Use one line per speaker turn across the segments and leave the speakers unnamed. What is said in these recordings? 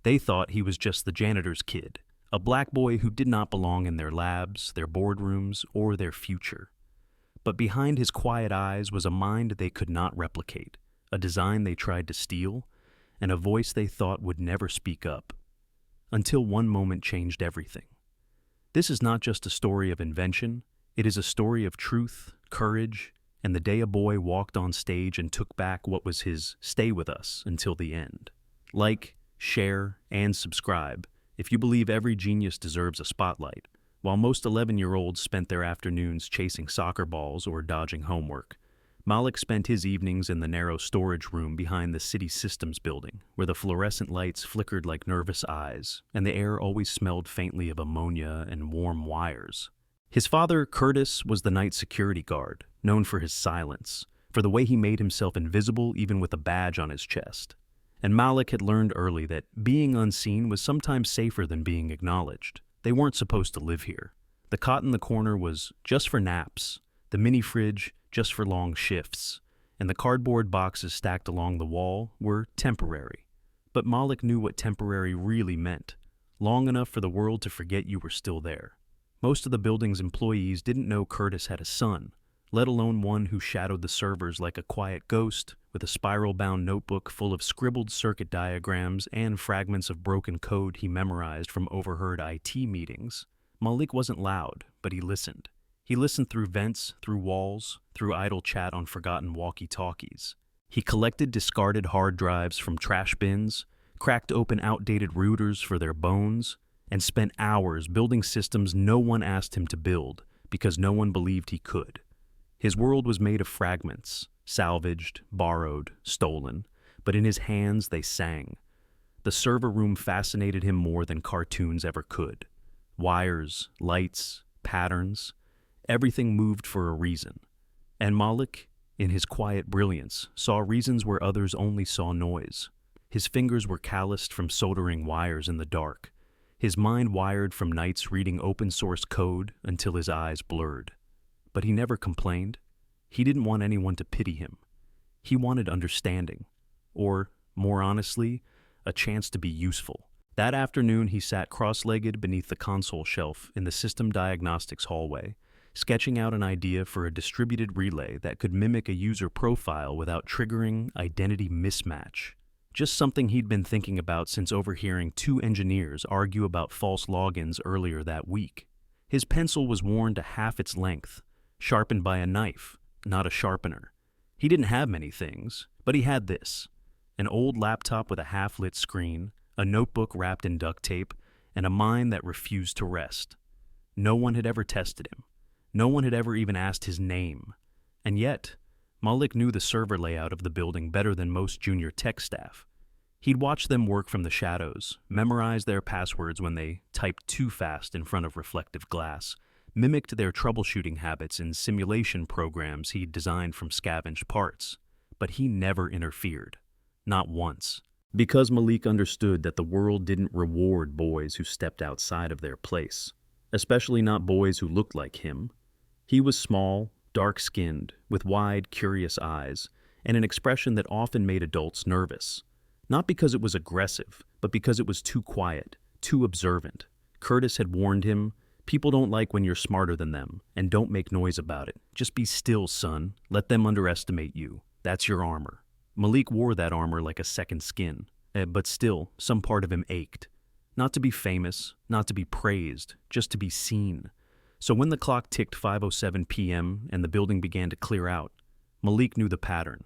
They thought he was just the janitor's kid, a black boy who did not belong in their labs, their boardrooms, or their future. But behind his quiet eyes was a mind they could not replicate, a design they tried to steal, and a voice they thought would never speak up. Until one moment changed everything. This is not just a story of invention, it is a story of truth, courage, and the day a boy walked on stage and took back what was his stay with us until the end. Like, share, and subscribe if you believe every genius deserves a spotlight, while most 11-year-olds spent their afternoons chasing soccer balls or dodging homework. Malik spent his evenings in the narrow storage room behind the city systems building, where the fluorescent lights flickered like nervous eyes, and the air always smelled faintly of ammonia and warm wires. His father, Curtis, was the night security guard, known for his silence, for the way he made himself invisible even with a badge on his chest. And Malik had learned early that being unseen was sometimes safer than being acknowledged. They weren't supposed to live here. The cot in the corner was just for naps, the mini fridge just for long shifts, and the cardboard boxes stacked along the wall were temporary. But Malik knew what temporary really meant, long enough for the world to forget you were still there. Most of the building's employees didn't know Curtis had a son, let alone one who shadowed the servers like a quiet ghost with a spiral-bound notebook full of scribbled circuit diagrams and fragments of broken code he memorized from overheard IT meetings. Malik wasn't loud, but he listened. He listened through vents, through walls, through idle chat on forgotten walkie-talkies. He collected discarded hard drives from trash bins, cracked open outdated routers for their bones, and spent hours building systems no one asked him to build because no one believed he could. His world was made of fragments, salvaged, borrowed, stolen, but in his hands they sang. The server room fascinated him more than cartoons ever could. Wires, lights, patterns, everything moved for a reason. And Malik, in his quiet brilliance, saw reasons where others only saw noise. His fingers were calloused from soldering wires in the dark, his mind wired from nights reading open-source code until his eyes blurred. But he never complained. He didn't want anyone to pity him. He wanted understanding, or, more honestly, a chance to be useful. That afternoon, he sat cross-legged beneath the console shelf in the system diagnostics hallway, sketching out an idea for a distributed relay that could mimic a user profile without triggering identity mismatch. Just something he'd been thinking about since overhearing two engineers argue about false logins earlier that week. His pencil was worn to half its length, sharpened by a knife, not a sharpener. He didn't have many things, but he had this: an old laptop with a half-lit screen, a notebook wrapped in duct tape, and a mind that refused to rest. No one had ever tested him. No one had ever even asked his name. And yet, Malik knew the server layout of the building better than most junior tech staff. He'd watched them work from the shadows, memorize their passwords when they typed too fast in front of reflective glass, mimicked their troubleshooting habits in simulation programs he'd designed from scavenged parts. But he never interfered. Not once. Because Malik understood that the world didn't reward boys who stepped outside of their place, especially not boys who looked like him. He was small, dark-skinned, with wide, curious eyes, and an expression that often made adults nervous. Not because it was aggressive, but because it was too quiet, too observant. Curtis had warned him, "People don't like when you're smarter than them, and don't make noise about it. Just be still, son. Let them underestimate you. That's your armor." Malik wore that armor like a second skin, but still, some part of him ached. Not to be famous, not to be praised, just to be seen. So when the clock ticked 5:07 p.m. and the building began to clear out, Malik knew the pattern.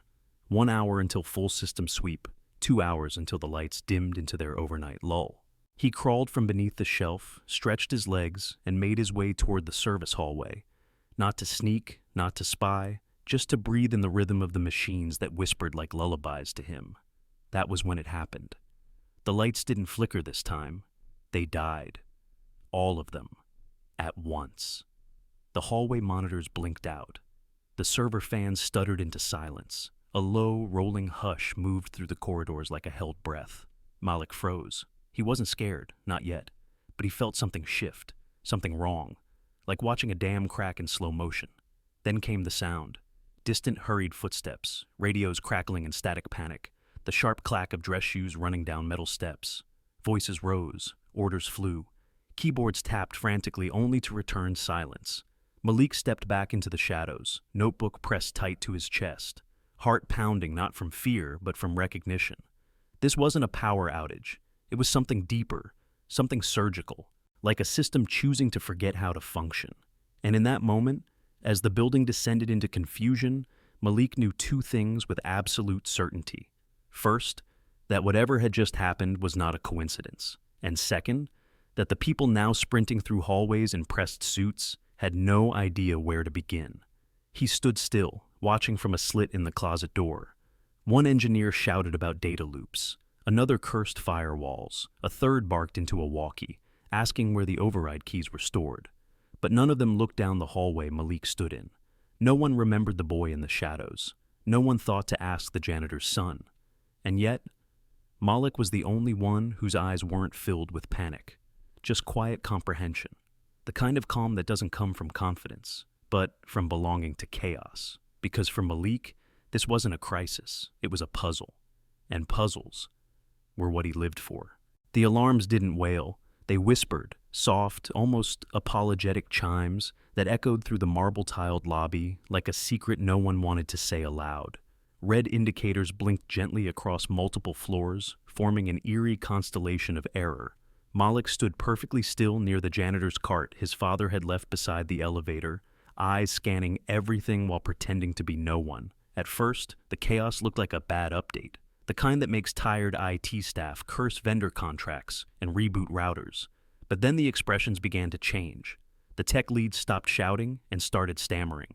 1 hour until full system sweep, 2 hours until the lights dimmed into their overnight lull. He crawled from beneath the shelf, stretched his legs, and made his way toward the service hallway. Not to sneak, not to spy, just to breathe in the rhythm of the machines that whispered like lullabies to him. That was when it happened. The lights didn't flicker this time. They died. All of them. At once. The hallway monitors blinked out. The server fans stuttered into silence. A low, rolling hush moved through the corridors like a held breath. Malik froze. He wasn't scared, not yet, but he felt something shift, something wrong, like watching a dam crack in slow motion. Then came the sound. Distant, hurried footsteps, radios crackling in static panic, the sharp clack of dress shoes running down metal steps. Voices rose, orders flew. Keyboards tapped frantically only to return silence. Malik stepped back into the shadows, notebook pressed tight to his chest, heart pounding not from fear but from recognition. This wasn't a power outage. It was something deeper, something surgical, like a system choosing to forget how to function. And in that moment, as the building descended into confusion, Malik knew two things with absolute certainty. First, that whatever had just happened was not a coincidence. And second, that the people now sprinting through hallways in pressed suits had no idea where to begin. He stood still, watching from a slit in the closet door. One engineer shouted about data loops. Another cursed firewalls. A third barked into a walkie, asking where the override keys were stored. But none of them looked down the hallway Malik stood in. No one remembered the boy in the shadows. No one thought to ask the janitor's son. And yet, Malik was the only one whose eyes weren't filled with panic. Just quiet comprehension. The kind of calm that doesn't come from confidence, but from belonging to chaos. Because for Malik, this wasn't a crisis, it was a puzzle. And puzzles were what he lived for. The alarms didn't wail. They whispered, soft, almost apologetic chimes that echoed through the marble-tiled lobby like a secret no one wanted to say aloud. Red indicators blinked gently across multiple floors, forming an eerie constellation of error. Malik stood perfectly still near the janitor's cart his father had left beside the elevator, eyes scanning everything while pretending to be no one. At first, the chaos looked like a bad update, the kind that makes tired IT staff curse vendor contracts and reboot routers. But then the expressions began to change. The tech lead stopped shouting and started stammering.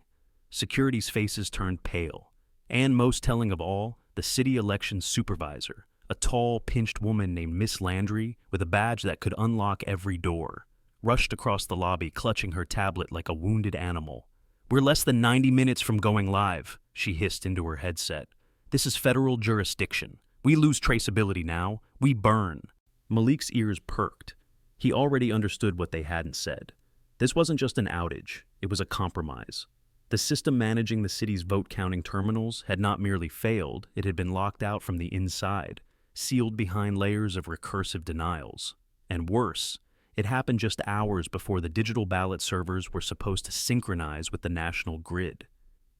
Security's faces turned pale. And most telling of all, the city elections supervisor, a tall, pinched woman named Miss Landry with a badge that could unlock every door, rushed across the lobby clutching her tablet like a wounded animal. "We're less than 90 minutes from going live," she hissed into her headset. "This is federal jurisdiction. We lose traceability now. We burn." Malik's ears perked. He already understood what they hadn't said. This wasn't just an outage, it was a compromise. The system managing the city's vote-counting terminals had not merely failed, it had been locked out from the inside, sealed behind layers of recursive denials. And worse, it happened just hours before the digital ballot servers were supposed to synchronize with the national grid.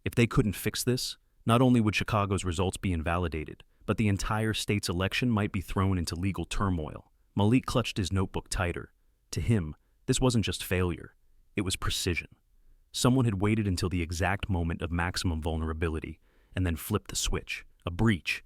If they couldn't fix this, not only would Chicago's results be invalidated, but the entire state's election might be thrown into legal turmoil. Malik clutched his notebook tighter. To him, this wasn't just failure, it was precision. Someone had waited until the exact moment of maximum vulnerability and then flipped the switch. A breach.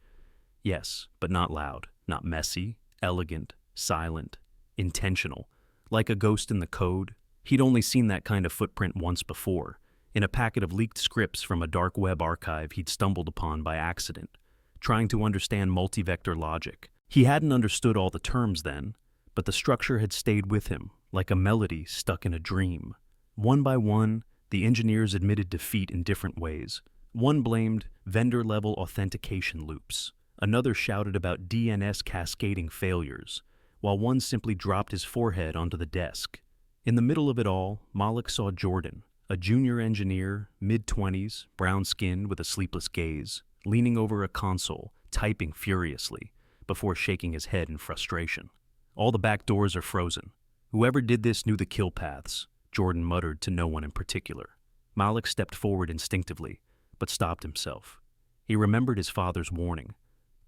Yes, but not loud, not messy, elegant, silent, intentional. Like a ghost in the code, he'd only seen that kind of footprint once before, in a packet of leaked scripts from a dark web archive he'd stumbled upon by accident, trying to understand multi-vector logic. He hadn't understood all the terms then, but the structure had stayed with him, like a melody stuck in a dream. One by one, the engineers admitted defeat in different ways. One blamed vendor-level authentication loops. Another shouted about DNS cascading failures, while one simply dropped his forehead onto the desk. In the middle of it all, Malik saw Jordan, a junior engineer, mid-20s, brown-skinned with a sleepless gaze, leaning over a console, typing furiously, before shaking his head in frustration. "All the back doors are frozen. Whoever did this knew the kill paths," Jordan muttered to no one in particular. Malik stepped forward instinctively, but stopped himself. He remembered his father's warning,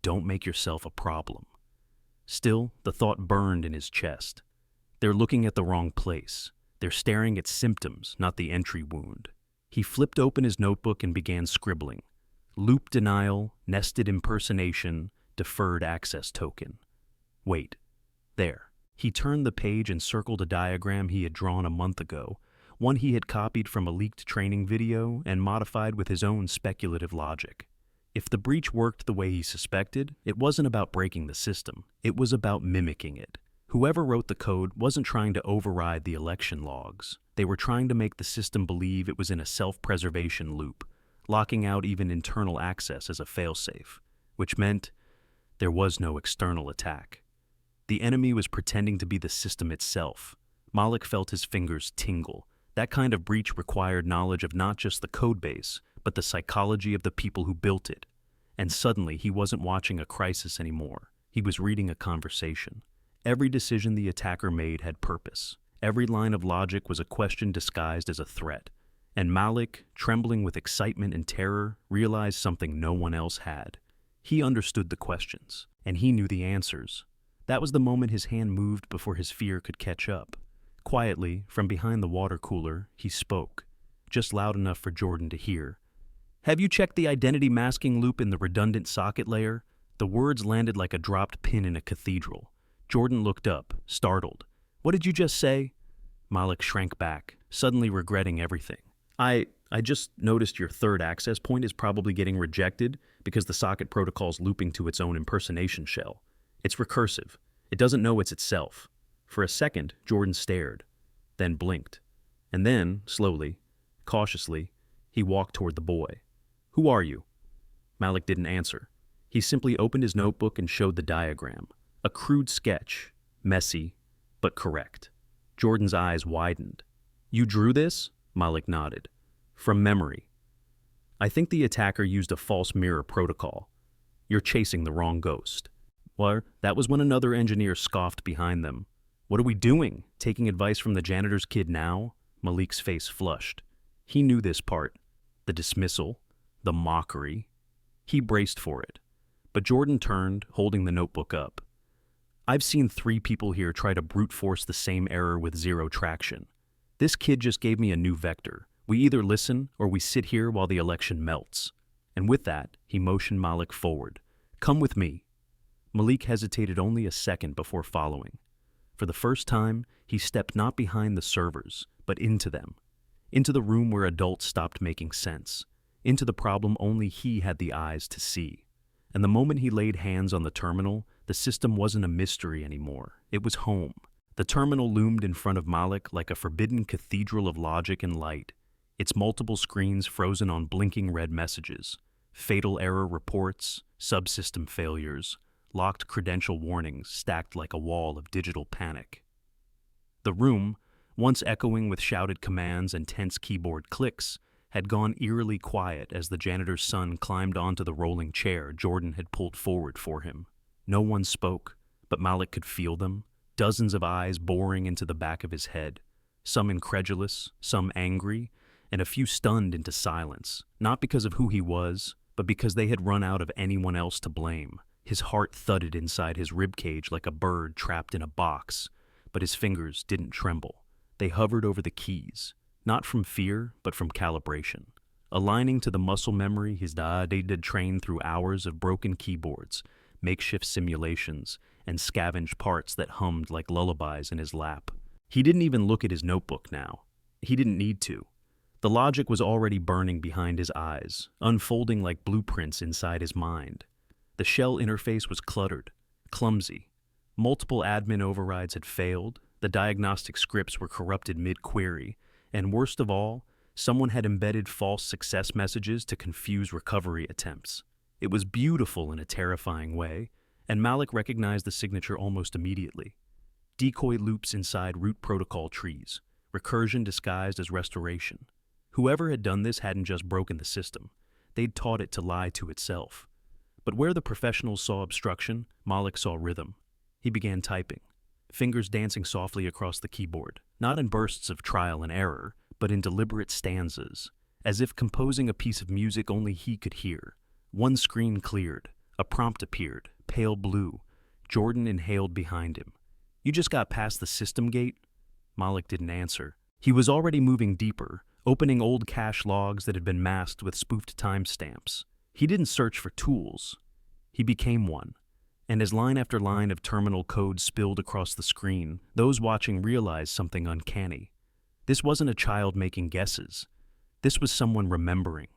"Don't make yourself a problem." Still, the thought burned in his chest. They're looking at the wrong place. They're staring at symptoms, not the entry wound. He flipped open his notebook and began scribbling. Loop denial, nested impersonation, deferred access token. Wait. There. He turned the page and circled a diagram he had drawn a month ago, one he had copied from a leaked training video and modified with his own speculative logic. If the breach worked the way he suspected, it wasn't about breaking the system, it was about mimicking it. Whoever wrote the code wasn't trying to override the election logs. They were trying to make the system believe it was in a self-preservation loop, locking out even internal access as a failsafe, which meant there was no external attack. The enemy was pretending to be the system itself. Malik felt his fingers tingle. That kind of breach required knowledge of not just the codebase, but the psychology of the people who built it. And suddenly, he wasn't watching a crisis anymore. He was reading a conversation. Every decision the attacker made had purpose. Every line of logic was a question disguised as a threat. And Malik, trembling with excitement and terror, realized something no one else had. He understood the questions, and he knew the answers. That was the moment his hand moved before his fear could catch up. Quietly, from behind the water cooler, he spoke, just loud enough for Jordan to hear. "Have you checked the identity masking loop in the redundant socket layer?" The words landed like a dropped pin in a cathedral. Jordan looked up, startled. "What did you just say?" Malik shrank back, suddenly regretting everything. I just noticed your third access point is probably getting rejected because the socket protocol's looping to its own impersonation shell. It's recursive. It doesn't know it's itself. For a second, Jordan stared, then blinked. And then, slowly, cautiously, he walked toward the boy. "Who are you?" Malik didn't answer. He simply opened his notebook and showed the diagram. A crude sketch, messy, but correct. Jordan's eyes widened. "You drew this?" Malik nodded. "From memory. I think the attacker used a false mirror protocol. You're chasing the wrong ghost." Well, that was when another engineer scoffed behind them. "What are we doing? Taking advice from the janitor's kid now?" Malik's face flushed. He knew this part. The dismissal, the mockery. He braced for it. But Jordan turned, holding the notebook up. "I've seen 3 people here try to brute force the same error with zero traction. This kid just gave me a new vector. We either listen or we sit here while the election melts." And with that, he motioned Malik forward. "Come with me." Malik hesitated only a second before following. For the first time, he stepped not behind the servers, but into them. Into the room where adults stopped making sense. Into the problem only he had the eyes to see. And the moment he laid hands on the terminal, the system wasn't a mystery anymore. It was home. The terminal loomed in front of Malik like a forbidden cathedral of logic and light, its multiple screens frozen on blinking red messages, fatal error reports, subsystem failures, locked credential warnings stacked like a wall of digital panic. The room, once echoing with shouted commands and tense keyboard clicks, had gone eerily quiet as the janitor's son climbed onto the rolling chair Jordan had pulled forward for him. No one spoke, but Malik could feel them, dozens of eyes boring into the back of his head, some incredulous, some angry, and a few stunned into silence, not because of who he was, but because they had run out of anyone else to blame. His heart thudded inside his ribcage like a bird trapped in a box, but his fingers didn't tremble. They hovered over the keys, not from fear, but from calibration, aligning to the muscle memory his dad had trained through hours of broken keyboards, makeshift simulations, and scavenged parts that hummed like lullabies in his lap. He didn't even look at his notebook now. He didn't need to. The logic was already burning behind his eyes, unfolding like blueprints inside his mind. The shell interface was cluttered, clumsy. Multiple admin overrides had failed, the diagnostic scripts were corrupted mid-query, and worst of all, someone had embedded false success messages to confuse recovery attempts. It was beautiful in a terrifying way, and Malik recognized the signature almost immediately. Decoy loops inside root protocol trees, recursion disguised as restoration. Whoever had done this hadn't just broken the system, they'd taught it to lie to itself. But where the professionals saw obstruction, Malik saw rhythm. He began typing, fingers dancing softly across the keyboard, not in bursts of trial and error, but in deliberate stanzas, as if composing a piece of music only he could hear. One screen cleared, a prompt appeared, pale blue. Jordan inhaled behind him. "You just got past the system gate?" Malik didn't answer. He was already moving deeper, opening old cache logs that had been masked with spoofed timestamps. He didn't search for tools. He became one. And as line after line of terminal code spilled across the screen, those watching realized something uncanny. This wasn't a child making guesses. This was someone remembering.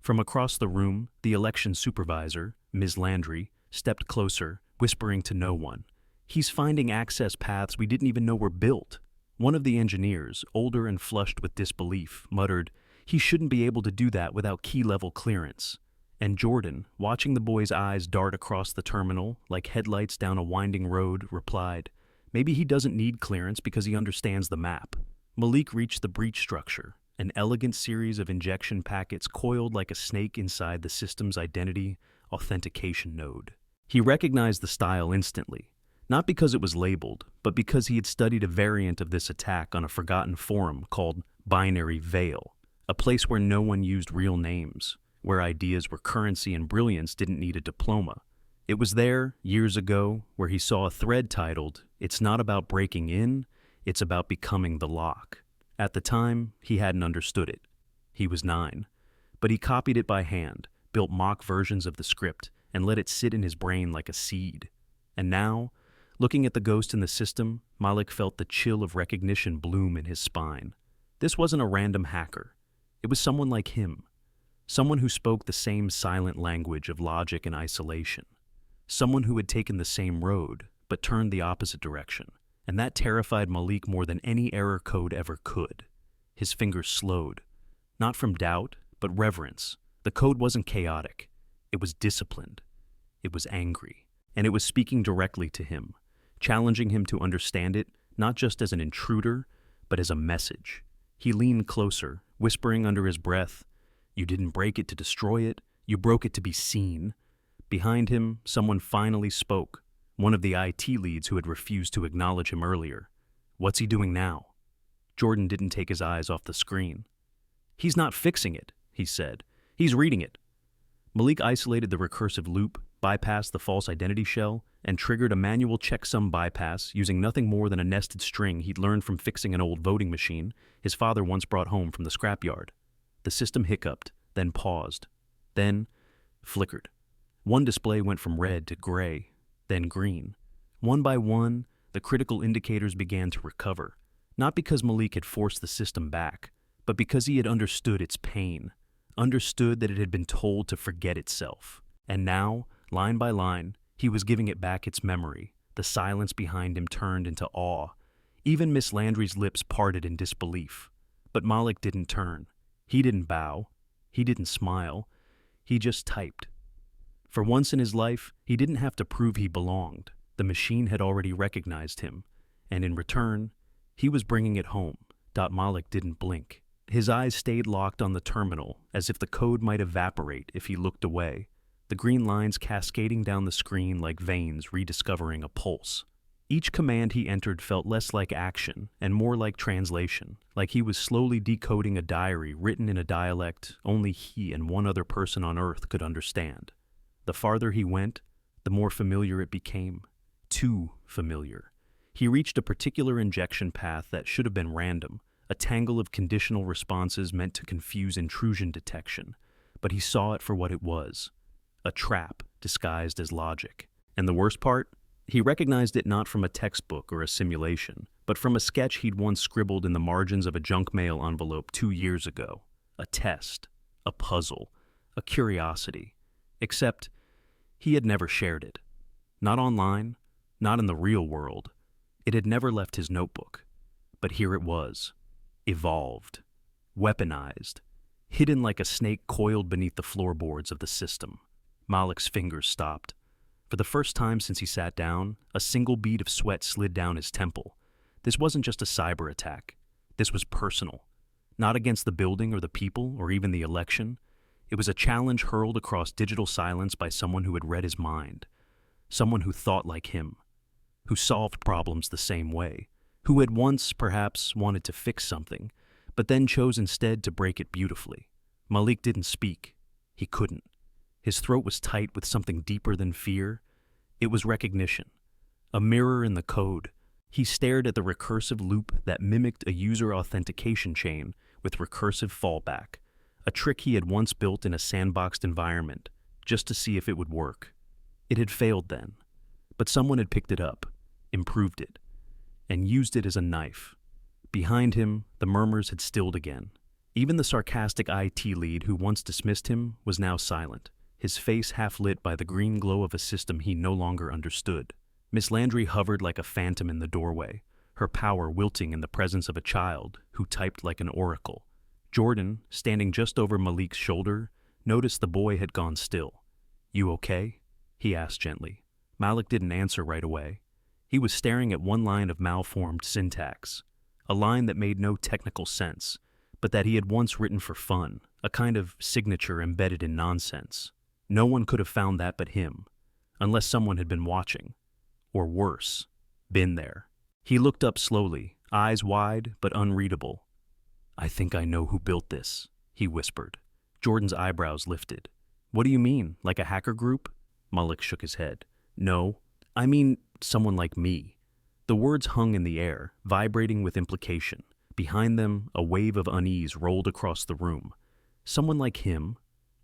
From across the room, the election supervisor, Ms. Landry, stepped closer, whispering to no one. "He's finding access paths we didn't even know were built." One of the engineers, older and flushed with disbelief, muttered, "He shouldn't be able to do that without key-level clearance." And Jordan, watching the boy's eyes dart across the terminal like headlights down a winding road, replied, "Maybe he doesn't need clearance because he understands the map." Malik reached the breach structure, an elegant series of injection packets coiled like a snake inside the system's identity authentication node. He recognized the style instantly. Not because it was labeled, but because he had studied a variant of this attack on a forgotten forum called Binary Veil, a place where no one used real names, where ideas were currency and brilliance didn't need a diploma. It was there, years ago, where he saw a thread titled, "It's not about breaking in, it's about becoming the lock." At the time, he hadn't understood it. He was 9. But he copied it by hand, built mock versions of the script, and let it sit in his brain like a seed. And now, looking at the ghost in the system, Malik felt the chill of recognition bloom in his spine. This wasn't a random hacker. It was someone like him. Someone who spoke the same silent language of logic and isolation. Someone who had taken the same road, but turned the opposite direction. And that terrified Malik more than any error code ever could. His fingers slowed. Not from doubt, but reverence. The code wasn't chaotic. It was disciplined. It was angry. And it was speaking directly to him, challenging him to understand it, not just as an intruder, but as a message. He leaned closer, whispering under his breath, "You didn't break it to destroy it, you broke it to be seen." Behind him, someone finally spoke, one of the IT leads who had refused to acknowledge him earlier. "What's he doing now?" Jordan didn't take his eyes off the screen. "He's not fixing it," he said. "He's reading it." Malik isolated the recursive loop, bypassed the false identity shell, and triggered a manual checksum bypass using nothing more than a nested string he'd learned from fixing an old voting machine his father once brought home from the scrapyard. The system hiccuped, then paused, then flickered. One display went from red to gray, then green. One by one, the critical indicators began to recover, not because Malik had forced the system back, but because he had understood its pain, understood that it had been told to forget itself. And now, line by line, he was giving it back its memory. The silence behind him turned into awe. Even Miss Landry's lips parted in disbelief. But Malik didn't turn. He didn't bow. He didn't smile. He just typed. For once in his life, he didn't have to prove he belonged. The machine had already recognized him. And in return, he was bringing it home. Malik didn't blink. His eyes stayed locked on the terminal, as if the code might evaporate if he looked away. The green lines cascading down the screen like veins rediscovering a pulse. Each command he entered felt less like action and more like translation, like he was slowly decoding a diary written in a dialect only he and one other person on Earth could understand. The farther he went, the more familiar it became. Too familiar. He reached a particular injection path that should have been random, a tangle of conditional responses meant to confuse intrusion detection, but he saw it for what it was. A trap disguised as logic. And the worst part? He recognized it not from a textbook or a simulation, but from a sketch he'd once scribbled in the margins of a junk mail envelope 2 years ago. A test, a puzzle, a curiosity. Except, he had never shared it. Not online, not in the real world. It had never left his notebook. But here it was. Evolved. Weaponized. Hidden like a snake coiled beneath the floorboards of the system. Malik's fingers stopped. For the first time since he sat down, a single bead of sweat slid down his temple. This wasn't just a cyber attack. This was personal. Not against the building or the people or even the election. It was a challenge hurled across digital silence by someone who had read his mind. Someone who thought like him. Who solved problems the same way. Who had once, perhaps, wanted to fix something, but then chose instead to break it beautifully. Malik didn't speak. He couldn't. His throat was tight with something deeper than fear. It was recognition. A mirror in the code. He stared at the recursive loop that mimicked a user authentication chain with recursive fallback, a trick he had once built in a sandboxed environment, just to see if it would work. It had failed then, but someone had picked it up, improved it, and used it as a knife. Behind him, the murmurs had stilled again. Even the sarcastic IT lead who once dismissed him was now silent, his face half lit by the green glow of a system he no longer understood. Miss Landry hovered like a phantom in the doorway, her power wilting in the presence of a child who typed like an oracle. Jordan, standing just over Malik's shoulder, noticed the boy had gone still. "You okay?" he asked gently. Malik didn't answer right away. He was staring at one line of malformed syntax, a line that made no technical sense, but that he had once written for fun, a kind of signature embedded in nonsense. No one could have found that but him, unless someone had been watching. Or worse, been there. He looked up slowly, eyes wide but unreadable. "I think I know who built this," he whispered. Jordan's eyebrows lifted. "What do you mean, like a hacker group?" Malik shook his head. "No, I mean someone like me." The words hung in the air, vibrating with implication. Behind them, a wave of unease rolled across the room. Someone like him?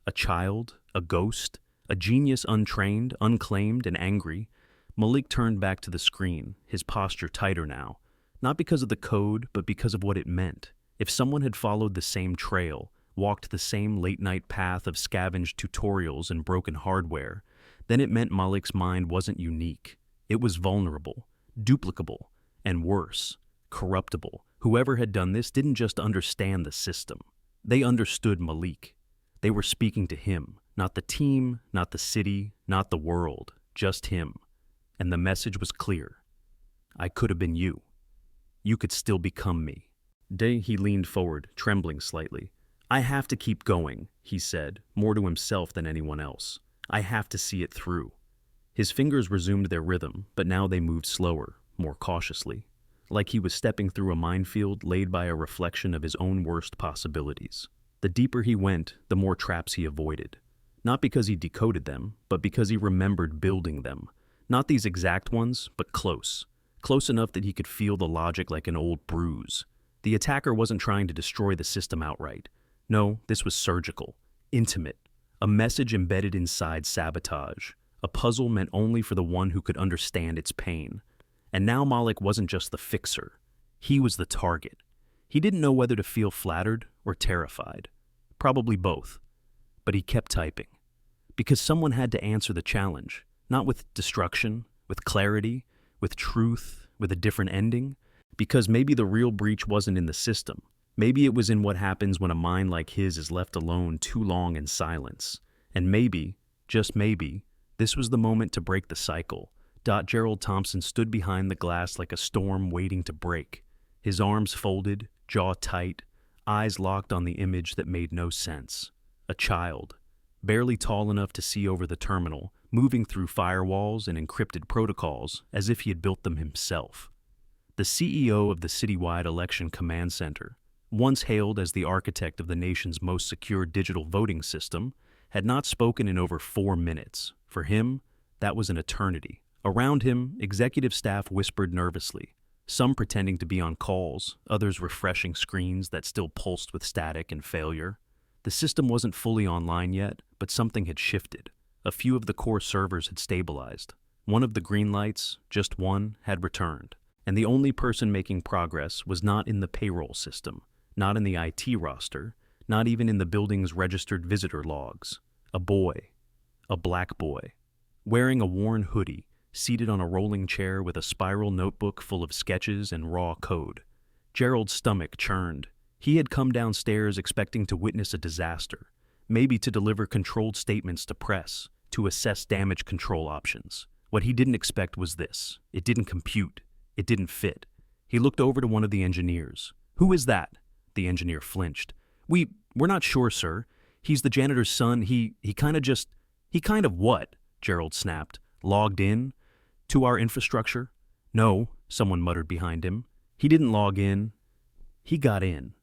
A child? A ghost? A genius untrained, unclaimed, and angry? Malik turned back to the screen, his posture tighter now. Not because of the code, but because of what it meant. If someone had followed the same trail, walked the same late-night path of scavenged tutorials and broken hardware, then it meant Malik's mind wasn't unique. It was vulnerable, duplicable, and worse, corruptible. Whoever had done this didn't just understand the system. They understood Malik. They were speaking to him, not the team, not the city, not the world, just him. And the message was clear. I could have been you. You could still become me. He leaned forward, trembling slightly. I have to keep going, he said, more to himself than anyone else. I have to see it through. His fingers resumed their rhythm, but now they moved slower, more cautiously, like he was stepping through a minefield laid by a reflection of his own worst possibilities. The deeper he went, the more traps he avoided. Not because he decoded them, but because he remembered building them. Not these exact ones, but close. Close enough that he could feel the logic like an old bruise. The attacker wasn't trying to destroy the system outright. No, this was surgical, intimate, a message embedded inside sabotage, a puzzle meant only for the one who could understand its pain. And now Malik wasn't just the fixer. He was the target. He didn't know whether to feel flattered or terrified. Probably both. But he kept typing. Because someone had to answer the challenge, not with destruction, with clarity, with truth, with a different ending. Because maybe the real breach wasn't in the system. Maybe it was in what happens when a mind like his is left alone too long in silence. And maybe, just maybe, this was the moment to break the cycle. Gerald Thompson stood behind the glass like a storm waiting to break. His arms folded, jaw tight, eyes locked on the image that made no sense. A child, barely tall enough to see over the terminal, moving through firewalls and encrypted protocols as if he had built them himself. The CEO of the citywide election command center, once hailed as the architect of the nation's most secure digital voting system, had not spoken in over 4 minutes. For him, that was an eternity. Around him, executive staff whispered nervously, some pretending to be on calls, others refreshing screens that still pulsed with static and failure. The system wasn't fully online yet, but something had shifted. A few of the core servers had stabilized. One of the green lights, just one, had returned. And the only person making progress was not in the payroll system, not in the IT roster, not even in the building's registered visitor logs. A boy. A black boy. Wearing a worn hoodie, seated on a rolling chair with a spiral notebook full of sketches and raw code. Gerald's stomach churned. He had come downstairs expecting to witness a disaster, maybe to deliver controlled statements to press, to assess damage control options. What he didn't expect was this. It didn't compute. It didn't fit. He looked over to one of the engineers. "Who is that?" The engineer flinched. We're not sure, sir. He's the janitor's son. He kind of what?" Gerald snapped. "Logged in? To our infrastructure?" "No," someone muttered behind him. "He didn't log in. He got in."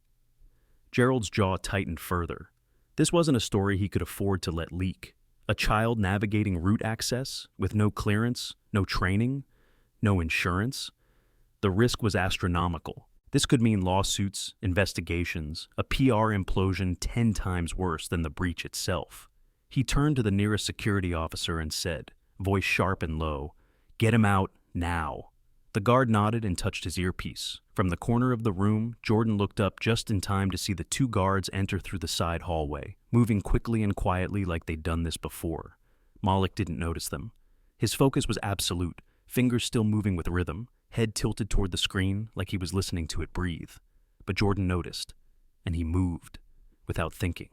Gerald's jaw tightened further. This wasn't a story he could afford to let leak. A child navigating root access, with no clearance, no training, no insurance. The risk was astronomical. This could mean lawsuits, investigations, a PR implosion 10 times worse than the breach itself. He turned to the nearest security officer and said, voice sharp and low, "Get him out, now." The guard nodded and touched his earpiece. From the corner of the room, Jordan looked up just in time to see the 2 guards enter through the side hallway, moving quickly and quietly like they'd done this before. Malik didn't notice them. His focus was absolute, fingers still moving with rhythm, head tilted toward the screen like he was listening to it breathe. But Jordan noticed, and he moved, without thinking,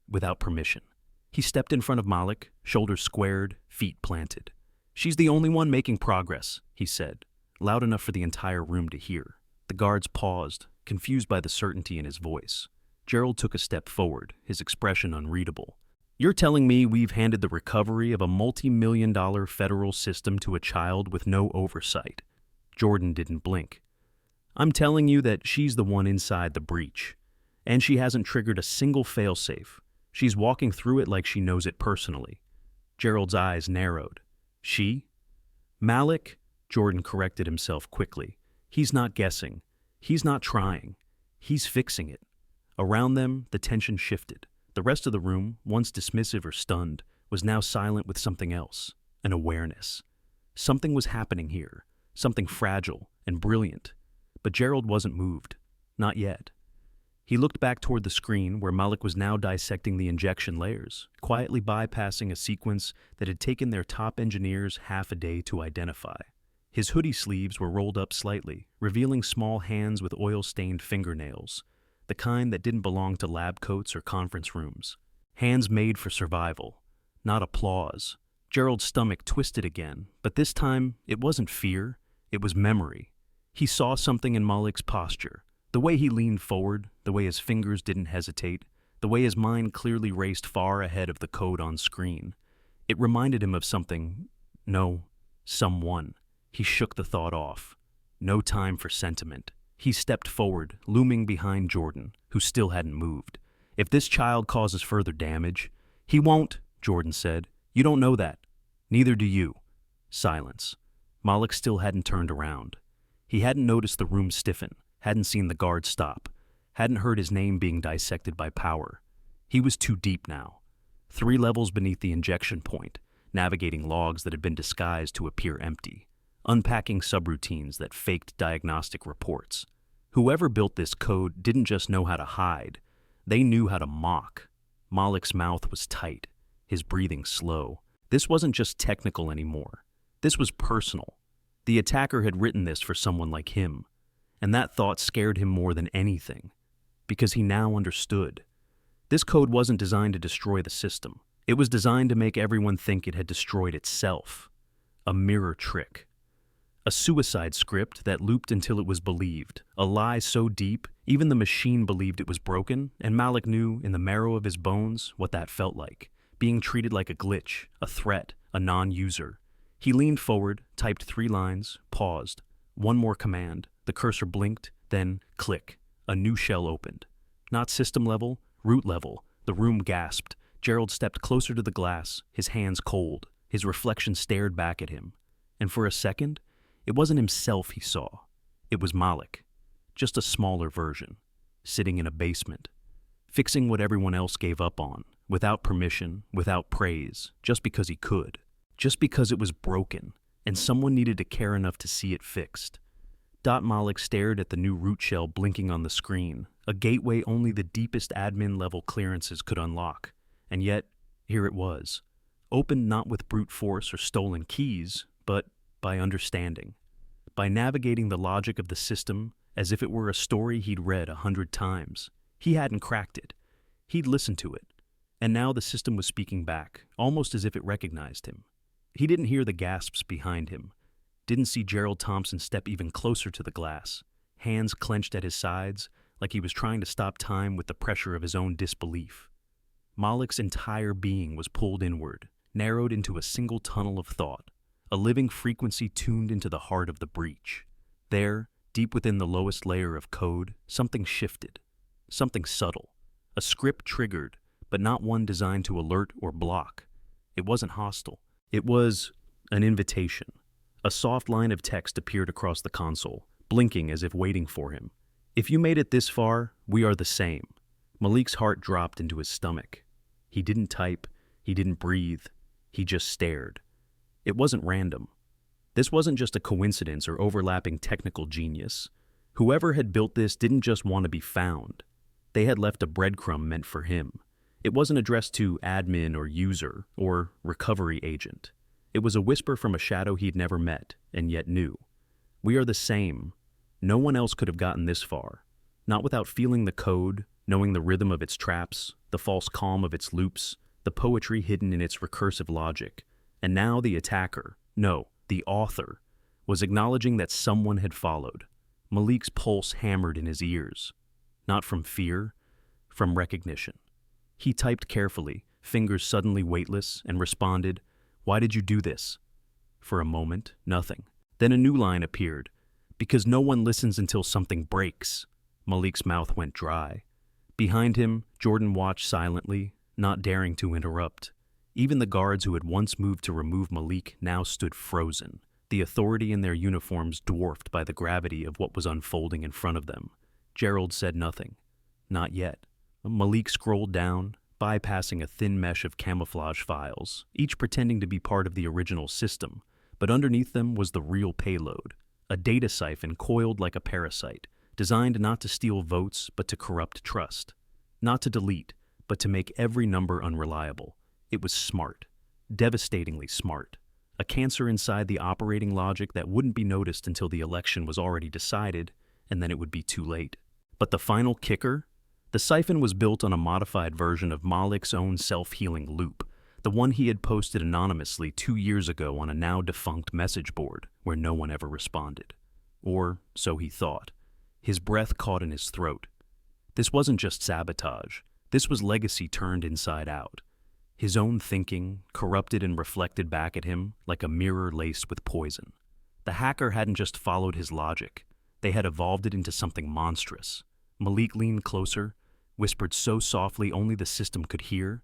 without permission. He stepped in front of Malik, shoulders squared, feet planted. "She's the only one making progress," he said, loud enough for the entire room to hear. The guards paused, confused by the certainty in his voice. Gerald took a step forward, his expression unreadable. You're telling me we've handed the recovery of a multi-million-dollar federal system to a child with no oversight? Jordan didn't blink. I'm telling you that she's the one inside the breach. And she hasn't triggered a single failsafe. She's walking through it like she knows it personally. Gerald's eyes narrowed. She? Malik? Jordan corrected himself quickly. He's not guessing. He's not trying. He's fixing it. Around them, the tension shifted. The rest of the room, once dismissive or stunned, was now silent with something else, an awareness. Something was happening here, something fragile and brilliant. But Gerald wasn't moved. Not yet. He looked back toward the screen where Malik was now dissecting the injection layers, quietly bypassing a sequence that had taken their top engineers half a day to identify. His hoodie sleeves were rolled up slightly, revealing small hands with oil-stained fingernails, the kind that didn't belong to lab coats or conference rooms. Hands made for survival, not applause. Gerald's stomach twisted again, but this time it wasn't fear, it was memory. He saw something in Malik's posture, the way he leaned forward, the way his fingers didn't hesitate, the way his mind clearly raced far ahead of the code on screen. It reminded him of something, no, someone. He shook the thought off. No time for sentiment. He stepped forward, looming behind Jordan, who still hadn't moved. If this child causes further damage, he won't, Jordan said. You don't know that. Neither do you. Silence. Malik still hadn't turned around. He hadn't noticed the room stiffen, hadn't seen the guard stop, hadn't heard his name being dissected by power. He was too deep now. 3 levels beneath the injection point, navigating logs that had been disguised to appear empty, unpacking subroutines that faked diagnostic reports. Whoever built this code didn't just know how to hide, they knew how to mock. Malik's mouth was tight, his breathing slow. This wasn't just technical anymore. This was personal. The attacker had written this for someone like him, and that thought scared him more than anything, because he now understood. This code wasn't designed to destroy the system. It was designed to make everyone think it had destroyed itself. A mirror trick. A suicide script that looped until it was believed. A lie so deep, even the machine believed it was broken, and Malik knew in the marrow of his bones what that felt like. Being treated like a glitch, a threat, a non-user. He leaned forward, typed 3 lines, paused. One more command. The cursor blinked, then click. A new shell opened. Not system level, root level. The room gasped. Gerald stepped closer to the glass, his hands cold. His reflection stared back at him. And for a second, it wasn't himself he saw. It was Malik. Just a smaller version. Sitting in a basement. Fixing what everyone else gave up on. Without permission, without praise. Just because he could. Just because it was broken, and someone needed to care enough to see it fixed. Malik stared at the new root shell blinking on the screen, a gateway only the deepest admin-level clearances could unlock. And yet, here it was. Opened not with brute force or stolen keys, but by understanding. By navigating the logic of the system as if it were a story he'd read 100 times. He hadn't cracked it. He'd listened to it. And now the system was speaking back, almost as if it recognized him. He didn't hear the gasps behind him, didn't see Gerald Thompson step even closer to the glass, hands clenched at his sides like he was trying to stop time with the pressure of his own disbelief. Malik's entire being was pulled inward, narrowed into a single tunnel of thought, a living frequency tuned into the heart of the breach. There, deep within the lowest layer of code, something shifted, something subtle, a script triggered, but not one designed to alert or block. It wasn't hostile. It was an invitation. A soft line of text appeared across the console, blinking as if waiting for him. If you made it this far, we are the same. Malik's heart dropped into his stomach. He didn't type, he didn't breathe, he just stared. It wasn't random. This wasn't just a coincidence or overlapping technical genius. Whoever had built this didn't just want to be found. They had left a breadcrumb meant for him. It wasn't addressed to admin or user or recovery agent. It was a whisper from a shadow he'd never met and yet knew. We are the same. No one else could have gotten this far. Not without feeling the code, knowing the rhythm of its traps, the false calm of its loops, the poetry hidden in its recursive logic. And now the attacker, no, the author, was acknowledging that someone had followed. Malik's pulse hammered in his ears. Not from fear, from recognition. He typed carefully, fingers suddenly weightless, and responded, "Why did you do this?" For a moment, nothing. Then a new line appeared. "Because no one listens until something breaks." Malik's mouth went dry. Behind him, Jordan watched silently, not daring to interrupt. Even the guards who had once moved to remove Malik now stood frozen, the authority in their uniforms dwarfed by the gravity of what was unfolding in front of them. Gerald said nothing. Not yet. Malik scrolled down, bypassing a thin mesh of camouflage files, each pretending to be part of the original system, but underneath them was the real payload, a data siphon coiled like a parasite, designed not to steal votes but to corrupt trust, not to delete, but to make every number unreliable. It was smart, devastatingly smart, a cancer inside the operating logic that wouldn't be noticed until the election was already decided, and then it would be too late. But the final kicker? The siphon was built on a modified version of Malik's own self-healing loop, the one he had posted anonymously 2 years ago on a now-defunct message board where no one ever responded. Or so he thought. His breath caught in his throat. This wasn't just sabotage. This was legacy turned inside out. His own thinking, corrupted and reflected back at him like a mirror laced with poison. The hacker hadn't just followed his logic. They had evolved it into something monstrous. Malik leaned closer, whispered so softly only the system could hear,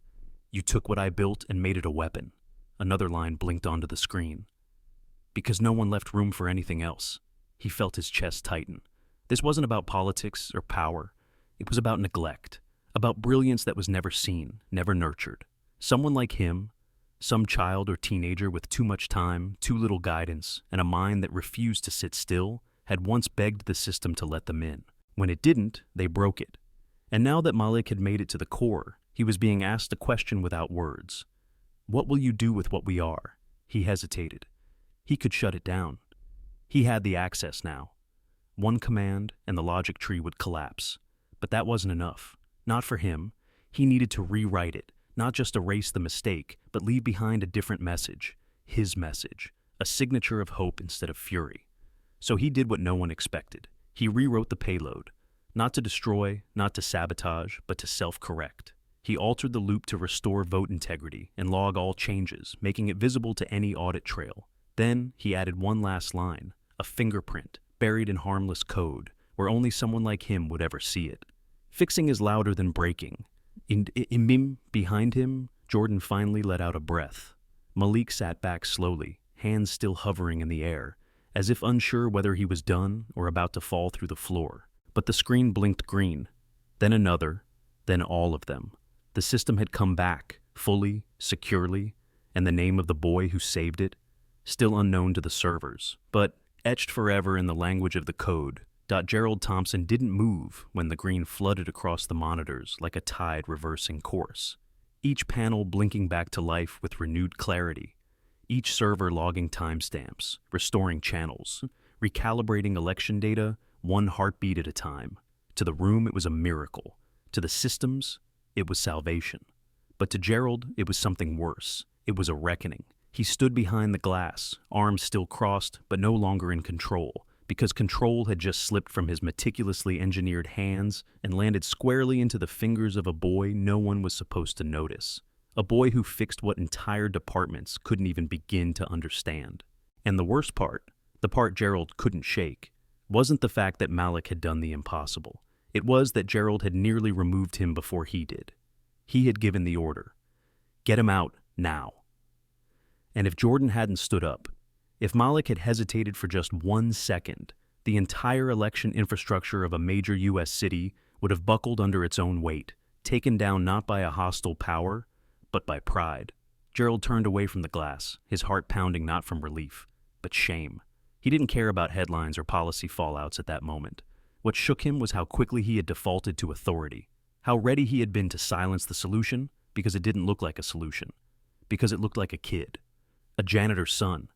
"You took what I built and made it a weapon." Another line blinked onto the screen. Because no one left room for anything else. He felt his chest tighten. This wasn't about politics or power. It was about neglect, about brilliance that was never seen, never nurtured. Someone like him, some child or teenager with too much time, too little guidance, and a mind that refused to sit still, had once begged the system to let them in. When it didn't, they broke it. And now that Malik had made it to the core, he was being asked a question without words. "What will you do with what we are?" He hesitated. He could shut it down. He had the access now. One command, and the logic tree would collapse. But that wasn't enough. Not for him. He needed to rewrite it, not just erase the mistake, but leave behind a different message. His message. A signature of hope instead of fury. So he did what no one expected. He rewrote the payload. Not to destroy, not to sabotage, but to self-correct. He altered the loop to restore vote integrity and log all changes, making it visible to any audit trail. Then he added one last line, a fingerprint, buried in harmless code, where only someone like him would ever see it. Fixing is louder than breaking. Behind him, Jordan finally let out a breath. Malik sat back slowly, hands still hovering in the air, as if unsure whether he was done or about to fall through the floor. But the screen blinked green, then another, then all of them. The system had come back, fully, securely, and the name of the boy who saved it, still unknown to the servers, but etched forever in the language of the code. Gerald Thompson didn't move when the green flooded across the monitors like a tide reversing course, each panel blinking back to life with renewed clarity, each server logging timestamps, restoring channels, recalibrating election data one heartbeat at a time. To the room, it was a miracle. To the systems, it was salvation. But to Gerald, it was something worse. It was a reckoning. He stood behind the glass, arms still crossed, but no longer in control, because control had just slipped from his meticulously engineered hands and landed squarely into the fingers of a boy no one was supposed to notice. A boy who fixed what entire departments couldn't even begin to understand. And the worst part, the part Gerald couldn't shake, wasn't the fact that Malik had done the impossible. It was that Gerald had nearly removed him before he did. He had given the order. Get him out, now. And if Jordan hadn't stood up, if Malik had hesitated for just 1 second, the entire election infrastructure of a major U.S. city would have buckled under its own weight, taken down not by a hostile power, but by pride. Gerald turned away from the glass, his heart pounding not from relief, but shame. He didn't care about headlines or policy fallouts at that moment. What shook him was how quickly he had defaulted to authority, how ready he had been to silence the solution because it didn't look like a solution, because it looked like a kid, a janitor's son,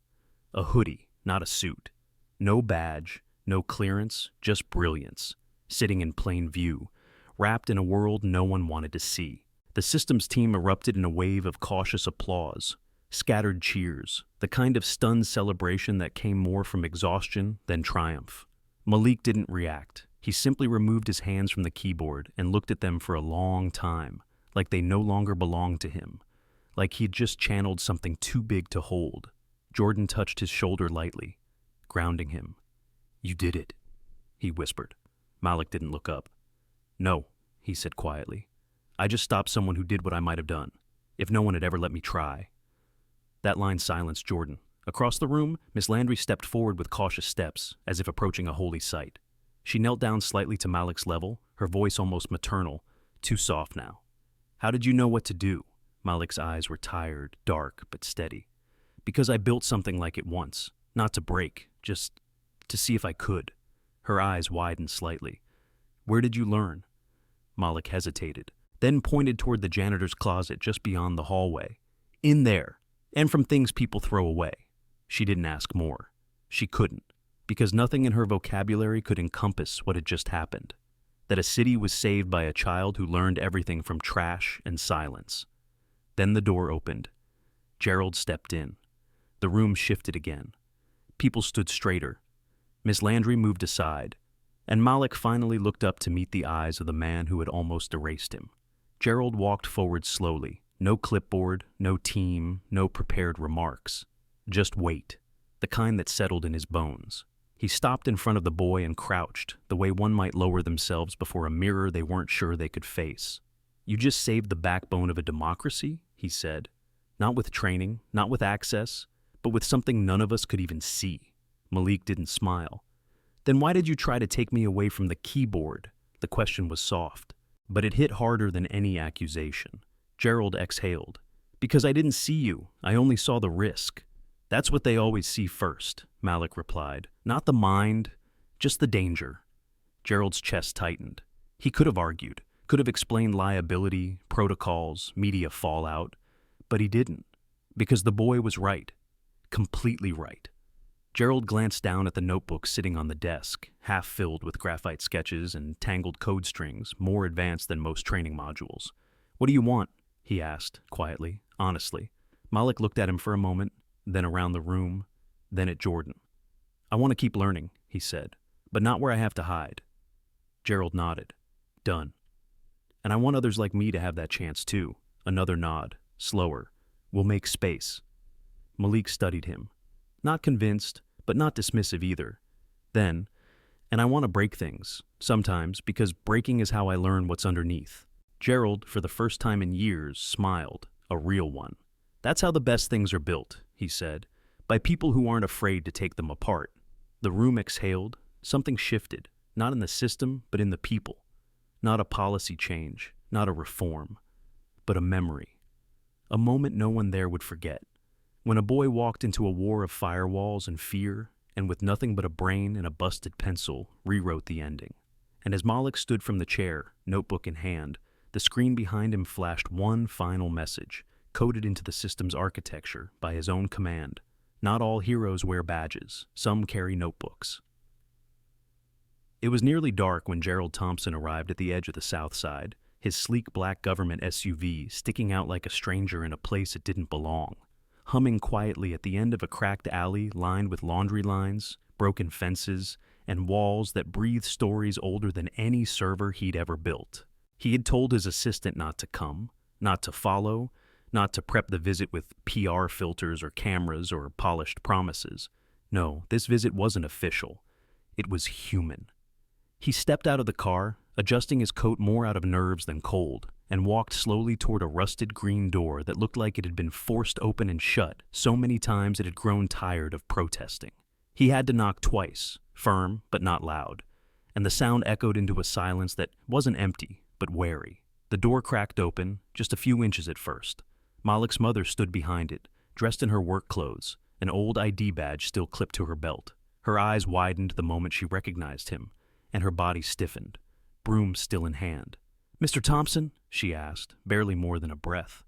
a hoodie, not a suit, no badge, no clearance, just brilliance, sitting in plain view, wrapped in a world no one wanted to see. The systems team erupted in a wave of cautious applause, scattered cheers, the kind of stunned celebration that came more from exhaustion than triumph. Malik didn't react. He simply removed his hands from the keyboard and looked at them for a long time, like they no longer belonged to him, like he'd just channeled something too big to hold. Jordan touched his shoulder lightly, grounding him. "You did it," he whispered. Malik didn't look up. "No," he said quietly. "I just stopped someone who did what I might have done, if no one had ever let me try." That line silenced Jordan. Across the room, Miss Landry stepped forward with cautious steps, as if approaching a holy sight. She knelt down slightly to Malik's level, her voice almost maternal, too soft now. "How did you know what to do?" Malik's eyes were tired, dark, but steady. "Because I built something like it once. Not to break, just to see if I could." Her eyes widened slightly. "Where did you learn?" Malik hesitated, then pointed toward the janitor's closet just beyond the hallway. "In there, and from things people throw away." She didn't ask more. She couldn't, because nothing in her vocabulary could encompass what had just happened. That a city was saved by a child who learned everything from trash and silence. Then the door opened. Gerald stepped in. The room shifted again. People stood straighter. Miss Landry moved aside, and Malik finally looked up to meet the eyes of the man who had almost erased him. Gerald walked forward slowly. No clipboard, no team, no prepared remarks. Just weight, the kind that settled in his bones. He stopped in front of the boy and crouched, the way one might lower themselves before a mirror they weren't sure they could face. "You just saved the backbone of a democracy," he said. "Not with training, not with access, but with something none of us could even see." Malik didn't smile. "Then why did you try to take me away from the keyboard?" The question was soft, but it hit harder than any accusation. Gerald exhaled. "Because I didn't see you. I only saw the risk." "That's what they always see first," Malik replied. "Not the mind, just the danger." Gerald's chest tightened. He could have argued, could have explained liability, protocols, media fallout, but he didn't, because the boy was right. Completely right. Gerald glanced down at the notebook sitting on the desk, half filled with graphite sketches and tangled code strings, more advanced than most training modules. "What do you want?" he asked, quietly, honestly. Malik looked at him for a moment, then around the room, then at Jordan. "I want to keep learning," he said, "but not where I have to hide." Gerald nodded. "Done. And I want others like me to have that chance too." Another nod, slower. "We'll make space." Malik studied him. Not convinced, but not dismissive either. Then, "And I want to break things, sometimes, because breaking is how I learn what's underneath." Gerald, for the first time in years, smiled, a real one. "That's how the best things are built," he said, "by people who aren't afraid to take them apart." The room exhaled. Something shifted, not in the system, but in the people. Not a policy change, not a reform, but a memory. A moment no one there would forget. When a boy walked into a war of firewalls and fear, and with nothing but a brain and a busted pencil, rewrote the ending. And as Malik stood from the chair, notebook in hand, the screen behind him flashed one final message, coded into the system's architecture by his own command. Not all heroes wear badges. Some carry notebooks. It was nearly dark when Gerald Thompson arrived at the edge of the South Side, his sleek black government SUV sticking out like a stranger in a place it didn't belong, humming quietly at the end of a cracked alley lined with laundry lines, broken fences, and walls that breathed stories older than any server he'd ever built. He had told his assistant not to come, not to follow, not to prep the visit with PR filters or cameras or polished promises. No, this visit wasn't official. It was human. He stepped out of the car, adjusting his coat more out of nerves than cold, and walked slowly toward a rusted green door that looked like it had been forced open and shut so many times it had grown tired of protesting. He had to knock twice, firm but not loud, and the sound echoed into a silence that wasn't empty, but wary. The door cracked open, just a few inches at first. Malik's mother stood behind it, dressed in her work clothes, an old ID badge still clipped to her belt. Her eyes widened the moment she recognized him, and her body stiffened, broom still in hand. "Mr. Thompson?" she asked, barely more than a breath.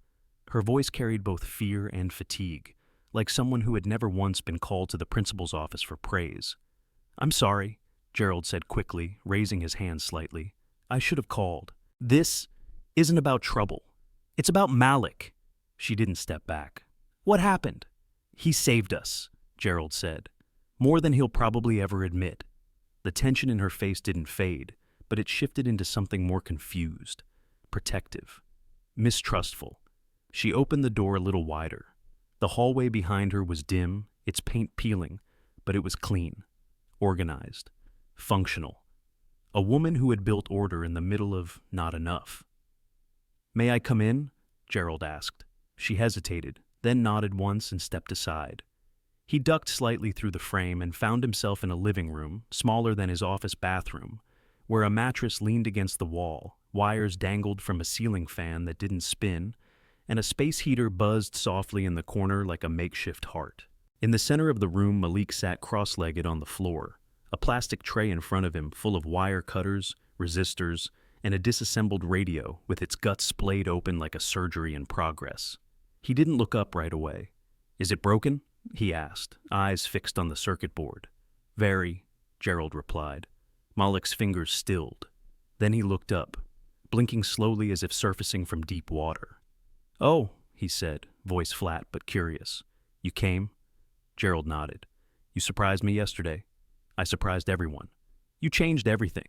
Her voice carried both fear and fatigue, like someone who had never once been called to the principal's office for praise. "I'm sorry," Gerald said quickly, raising his hand slightly. "I should have called. This isn't about trouble. It's about Malik." She didn't step back. "What happened?" "He saved us," Gerald said. "More than he'll probably ever admit." The tension in her face didn't fade, but it shifted into something more confused, protective. mistrustful. She opened the door a little wider. The hallway behind her was dim, its paint peeling, but it was clean, organized, functional. A woman who had built order in the middle of not enough. "May I come in?" Gerald asked. She hesitated, then nodded once and stepped aside. He ducked slightly through the frame and found himself in a living room, smaller than his office bathroom, where a mattress leaned against the wall, wires dangled from a ceiling fan that didn't spin, and a space heater buzzed softly in the corner like a makeshift heart. In the center of the room, Malik sat cross-legged on the floor, a plastic tray in front of him full of wire cutters, resistors, and a disassembled radio with its guts splayed open like a surgery in progress. He didn't look up right away. "Is it broken?" he asked, eyes fixed on the circuit board. "Very," Gerald replied. Malik's fingers stilled. Then he looked up, blinking slowly as if surfacing from deep water. "Oh," he said, voice flat but curious. "You came?" Gerald nodded. "You surprised me yesterday. I surprised everyone. You changed everything."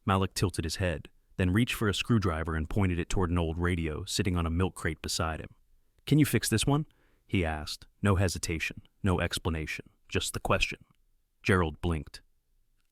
Malik tilted his head, then reached for a screwdriver and pointed it toward an old radio sitting on a milk crate beside him. "Can you fix this one?" he asked. No hesitation, no explanation, just the question. Gerald blinked.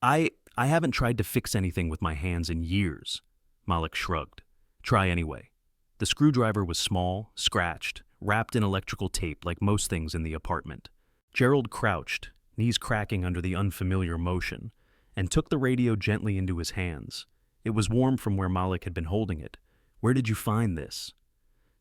I haven't tried to fix anything with my hands in years." Malik shrugged. "Try anyway." The screwdriver was small, scratched, wrapped in electrical tape like most things in the apartment. Gerald crouched, knees cracking under the unfamiliar motion, and took the radio gently into his hands. It was warm from where Malik had been holding it. "Where did you find this?"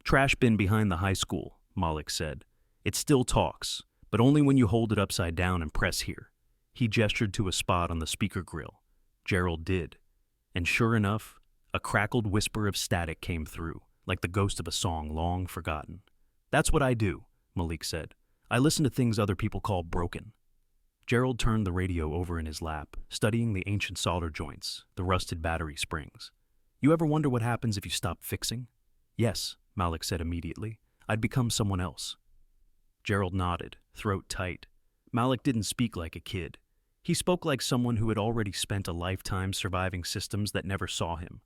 "Trash bin behind the high school," Malik said. "It still talks, but only when you hold it upside down and press here." He gestured to a spot on the speaker grill. Gerald did. And sure enough, a crackled whisper of static came through, like the ghost of a song long forgotten. "That's what I do," Malik said. "I listen to things other people call broken." Gerald turned the radio over in his lap, studying the ancient solder joints, the rusted battery springs. "You ever wonder what happens if you stop fixing?" "Yes," Malik said immediately. "I'd become someone else." Gerald nodded, throat tight. Malik didn't speak like a kid. He spoke like someone who had already spent a lifetime surviving systems that never saw him.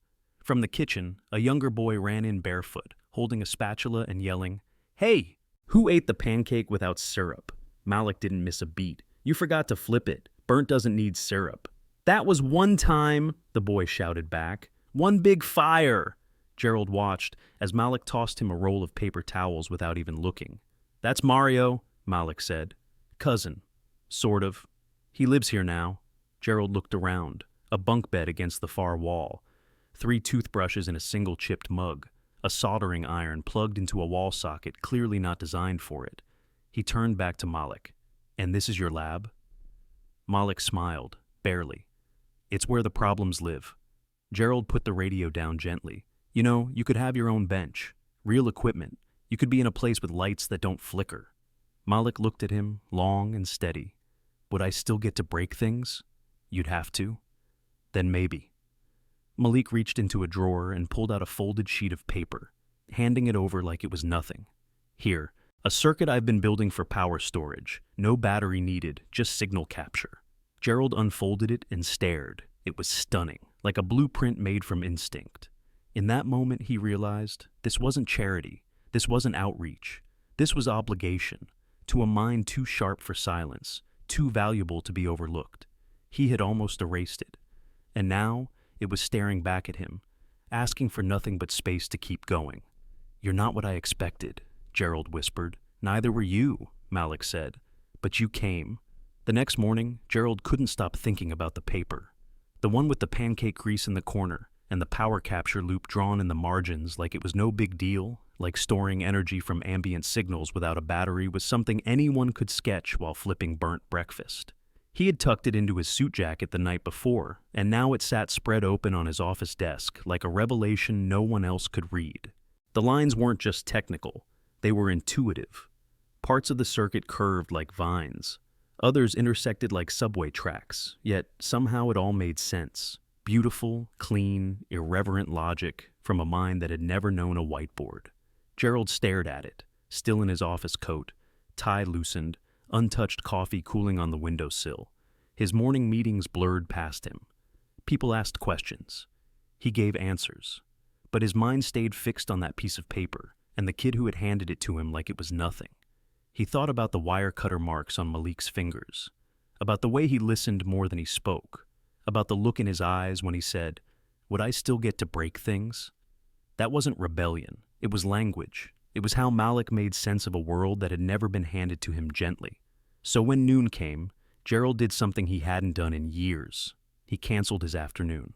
From the kitchen, a younger boy ran in barefoot, holding a spatula and yelling, "Hey! Who ate the pancake without syrup?" Malik didn't miss a beat. "You forgot to flip it. Burnt doesn't need syrup." "That was one time," the boy shouted back. "One big fire." Gerald watched as Malik tossed him a roll of paper towels without even looking. "That's Mario," Malik said. "Cousin. Sort of. He lives here now." Gerald looked around. A bunk bed against the far wall. 3 toothbrushes in a single chipped mug. A soldering iron plugged into a wall socket clearly not designed for it. He turned back to Malik. "And this is your lab?" Malik smiled, barely. "It's where the problems live." Gerald put the radio down gently. "You know, you could have your own bench. Real equipment. You could be in a place with lights that don't flicker." Malik looked at him, long and steady. "Would I still get to break things?" "You'd have to." "Then maybe." Malik reached into a drawer and pulled out a folded sheet of paper, handing it over like it was nothing. "Here, a circuit I've been building for power storage. No battery needed, just signal capture." Gerald unfolded it and stared. It was stunning, like a blueprint made from instinct. In that moment, he realized this wasn't charity. This wasn't outreach. This was obligation, to a mind too sharp for silence, too valuable to be overlooked. He had almost erased it. And now, it was staring back at him, asking for nothing but space to keep going. "You're not what I expected," Gerald whispered. "Neither were you," Malik said. "But you came." The next morning, Gerald couldn't stop thinking about the paper. The one with the pancake grease in the corner, and the power capture loop drawn in the margins like it was no big deal, like storing energy from ambient signals without a battery was something anyone could sketch while flipping burnt breakfast. He had tucked it into his suit jacket the night before, and now it sat spread open on his office desk like a revelation no one else could read. The lines weren't just technical, they were intuitive. Parts of the circuit curved like vines. Others intersected like subway tracks, yet somehow it all made sense. Beautiful, clean, irreverent logic from a mind that had never known a whiteboard. Gerald stared at it, still in his office coat, tie loosened, untouched coffee cooling on the windowsill. His morning meetings blurred past him. People asked questions. He gave answers. But his mind stayed fixed on that piece of paper, and the kid who had handed it to him like it was nothing. He thought about the wire cutter marks on Malik's fingers, about the way he listened more than he spoke, about the look in his eyes when he said, "Would I still get to break things?" That wasn't rebellion, it was language. It was how Malik made sense of a world that had never been handed to him gently. So when noon came, Gerald did something he hadn't done in years. He canceled his afternoon.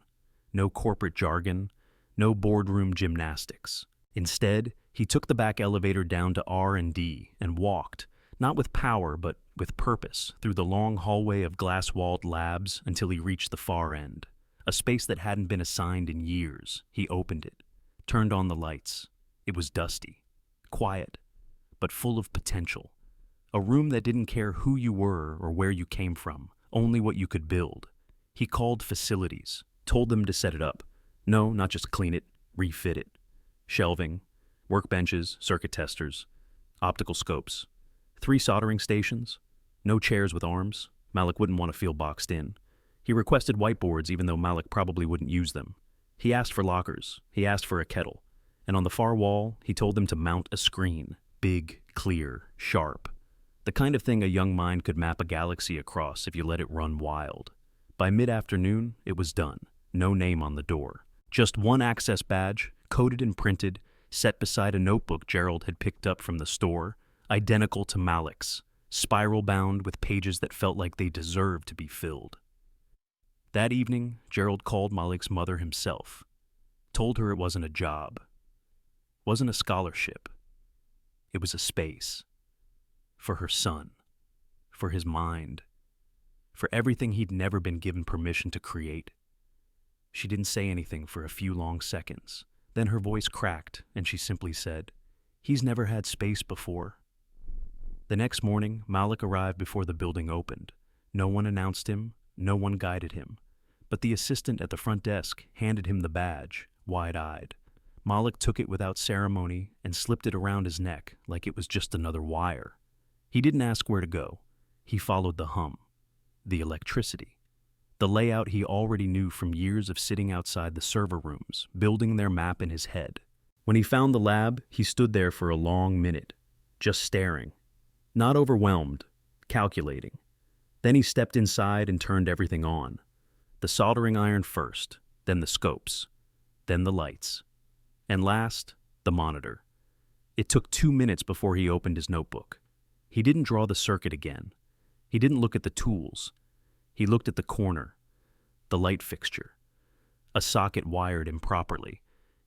No corporate jargon, no boardroom gymnastics. Instead, he took the back elevator down to R&D and walked, not with power but with purpose, through the long hallway of glass-walled labs until he reached the far end, a space that hadn't been assigned in years. He opened it, turned on the lights. It was dusty, quiet, but full of potential. A room that didn't care who you were or where you came from, only what you could build. He called facilities, told them to set it up. No, not just clean it, refit it. Shelving, workbenches, circuit testers, optical scopes. 3 soldering stations, no chairs with arms. Malik wouldn't want to feel boxed in. He requested whiteboards even though Malik probably wouldn't use them. He asked for lockers, he asked for a kettle, and on the far wall, he told them to mount a screen, big, clear, sharp. The kind of thing a young mind could map a galaxy across if you let it run wild. By mid-afternoon, it was done. No name on the door. Just one access badge, coded and printed, set beside a notebook Gerald had picked up from the store, identical to Malik's, spiral-bound with pages that felt like they deserved to be filled. That evening, Gerald called Malik's mother himself, told her it wasn't a job, wasn't a scholarship. It was a space. For her son, for his mind, for everything he'd never been given permission to create. She didn't say anything for a few long seconds. Then her voice cracked, and she simply said, "He's never had space before." The next morning, Malik arrived before the building opened. No one announced him, no one guided him. But the assistant at the front desk handed him the badge, wide-eyed. Malik took it without ceremony and slipped it around his neck like it was just another wire. He didn't ask where to go. He followed the hum, the electricity, the layout he already knew from years of sitting outside the server rooms, building their map in his head. When he found the lab, he stood there for a long minute, just staring, not overwhelmed, calculating. Then he stepped inside and turned everything on. The soldering iron first, then the scopes, then the lights, and last, the monitor. It took 2 minutes before he opened his notebook. He didn't draw the circuit again. He didn't look at the tools. He looked at the corner, the light fixture, a socket wired improperly.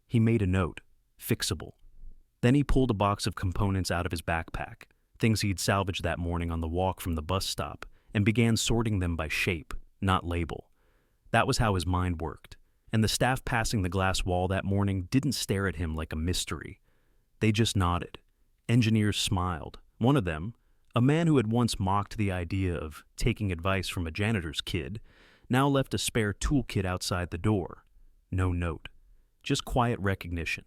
He made a note, fixable. Then he pulled a box of components out of his backpack, things he'd salvaged that morning on the walk from the bus stop, and began sorting them by shape, not label. That was how his mind worked, and the staff passing the glass wall that morning didn't stare at him like a mystery. They just nodded. Engineers smiled. One of them, a man who had once mocked the idea of taking advice from a janitor's kid, now left a spare toolkit outside the door. No note, just quiet recognition.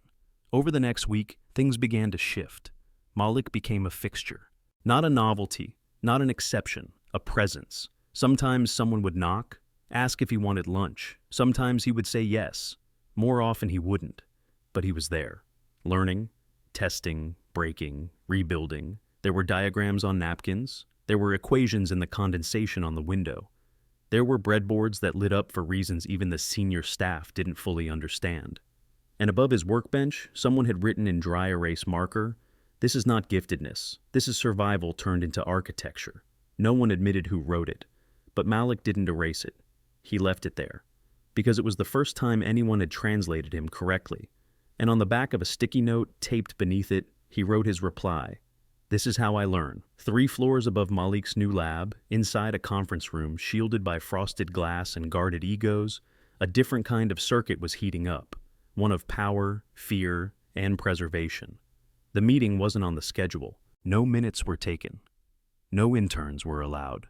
Over the next week, things began to shift. Malik became a fixture. Not a novelty, not an exception, a presence. Sometimes someone would knock, ask if he wanted lunch. Sometimes he would say yes. More often he wouldn't. But he was there, learning, testing, breaking, rebuilding. There were diagrams on napkins. There were equations in the condensation on the window. There were breadboards that lit up for reasons even the senior staff didn't fully understand. And above his workbench, someone had written in dry erase marker, "This is not giftedness. This is survival turned into architecture." No one admitted who wrote it, but Malik didn't erase it. He left it there, because it was the first time anyone had translated him correctly. And on the back of a sticky note taped beneath it, he wrote his reply. "This is how I learn." 3 floors above Malik's new lab, inside a conference room shielded by frosted glass and guarded egos, a different kind of circuit was heating up, one of power, fear, and preservation. The meeting wasn't on the schedule. No minutes were taken. No interns were allowed.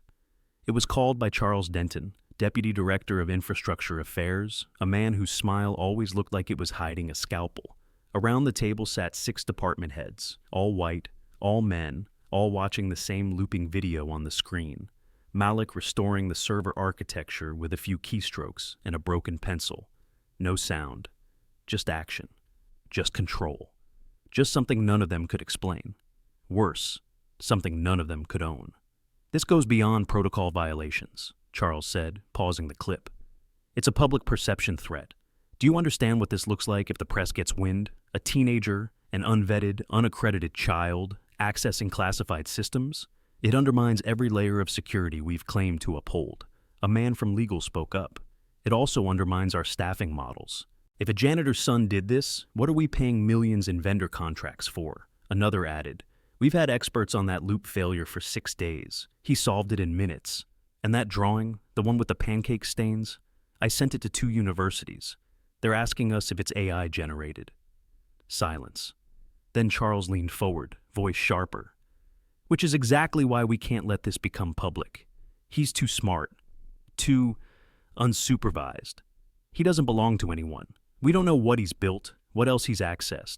It was called by Charles Denton, Deputy Director of Infrastructure Affairs, a man whose smile always looked like it was hiding a scalpel. Around the table sat 6 department heads, all white, all men, all watching the same looping video on the screen. Malik restoring the server architecture with a few keystrokes and a broken pencil. No sound, just action. just control. Just something none of them could explain. Worse, something none of them could own. This goes beyond protocol violations, Charles said, pausing the clip. It's a public perception threat. Do you understand what this looks like if the press gets wind? A teenager, an unvetted, unaccredited child, accessing classified systems? It undermines every layer of security we've claimed to uphold. A man from legal spoke up. It also undermines our staffing models. If a janitor's son did this, what are we paying millions in vendor contracts for? Another added, we've had experts on that loop failure for 6 days. He solved it in minutes. And that drawing, the one with the pancake stains, I sent it to 2 universities. They're asking us if it's AI generated. Silence. Then Charles leaned forward, voice sharper. Which is exactly why we can't let this become public. He's too smart. Too unsupervised. He doesn't belong to anyone. We don't know what he's built, what else he's accessed.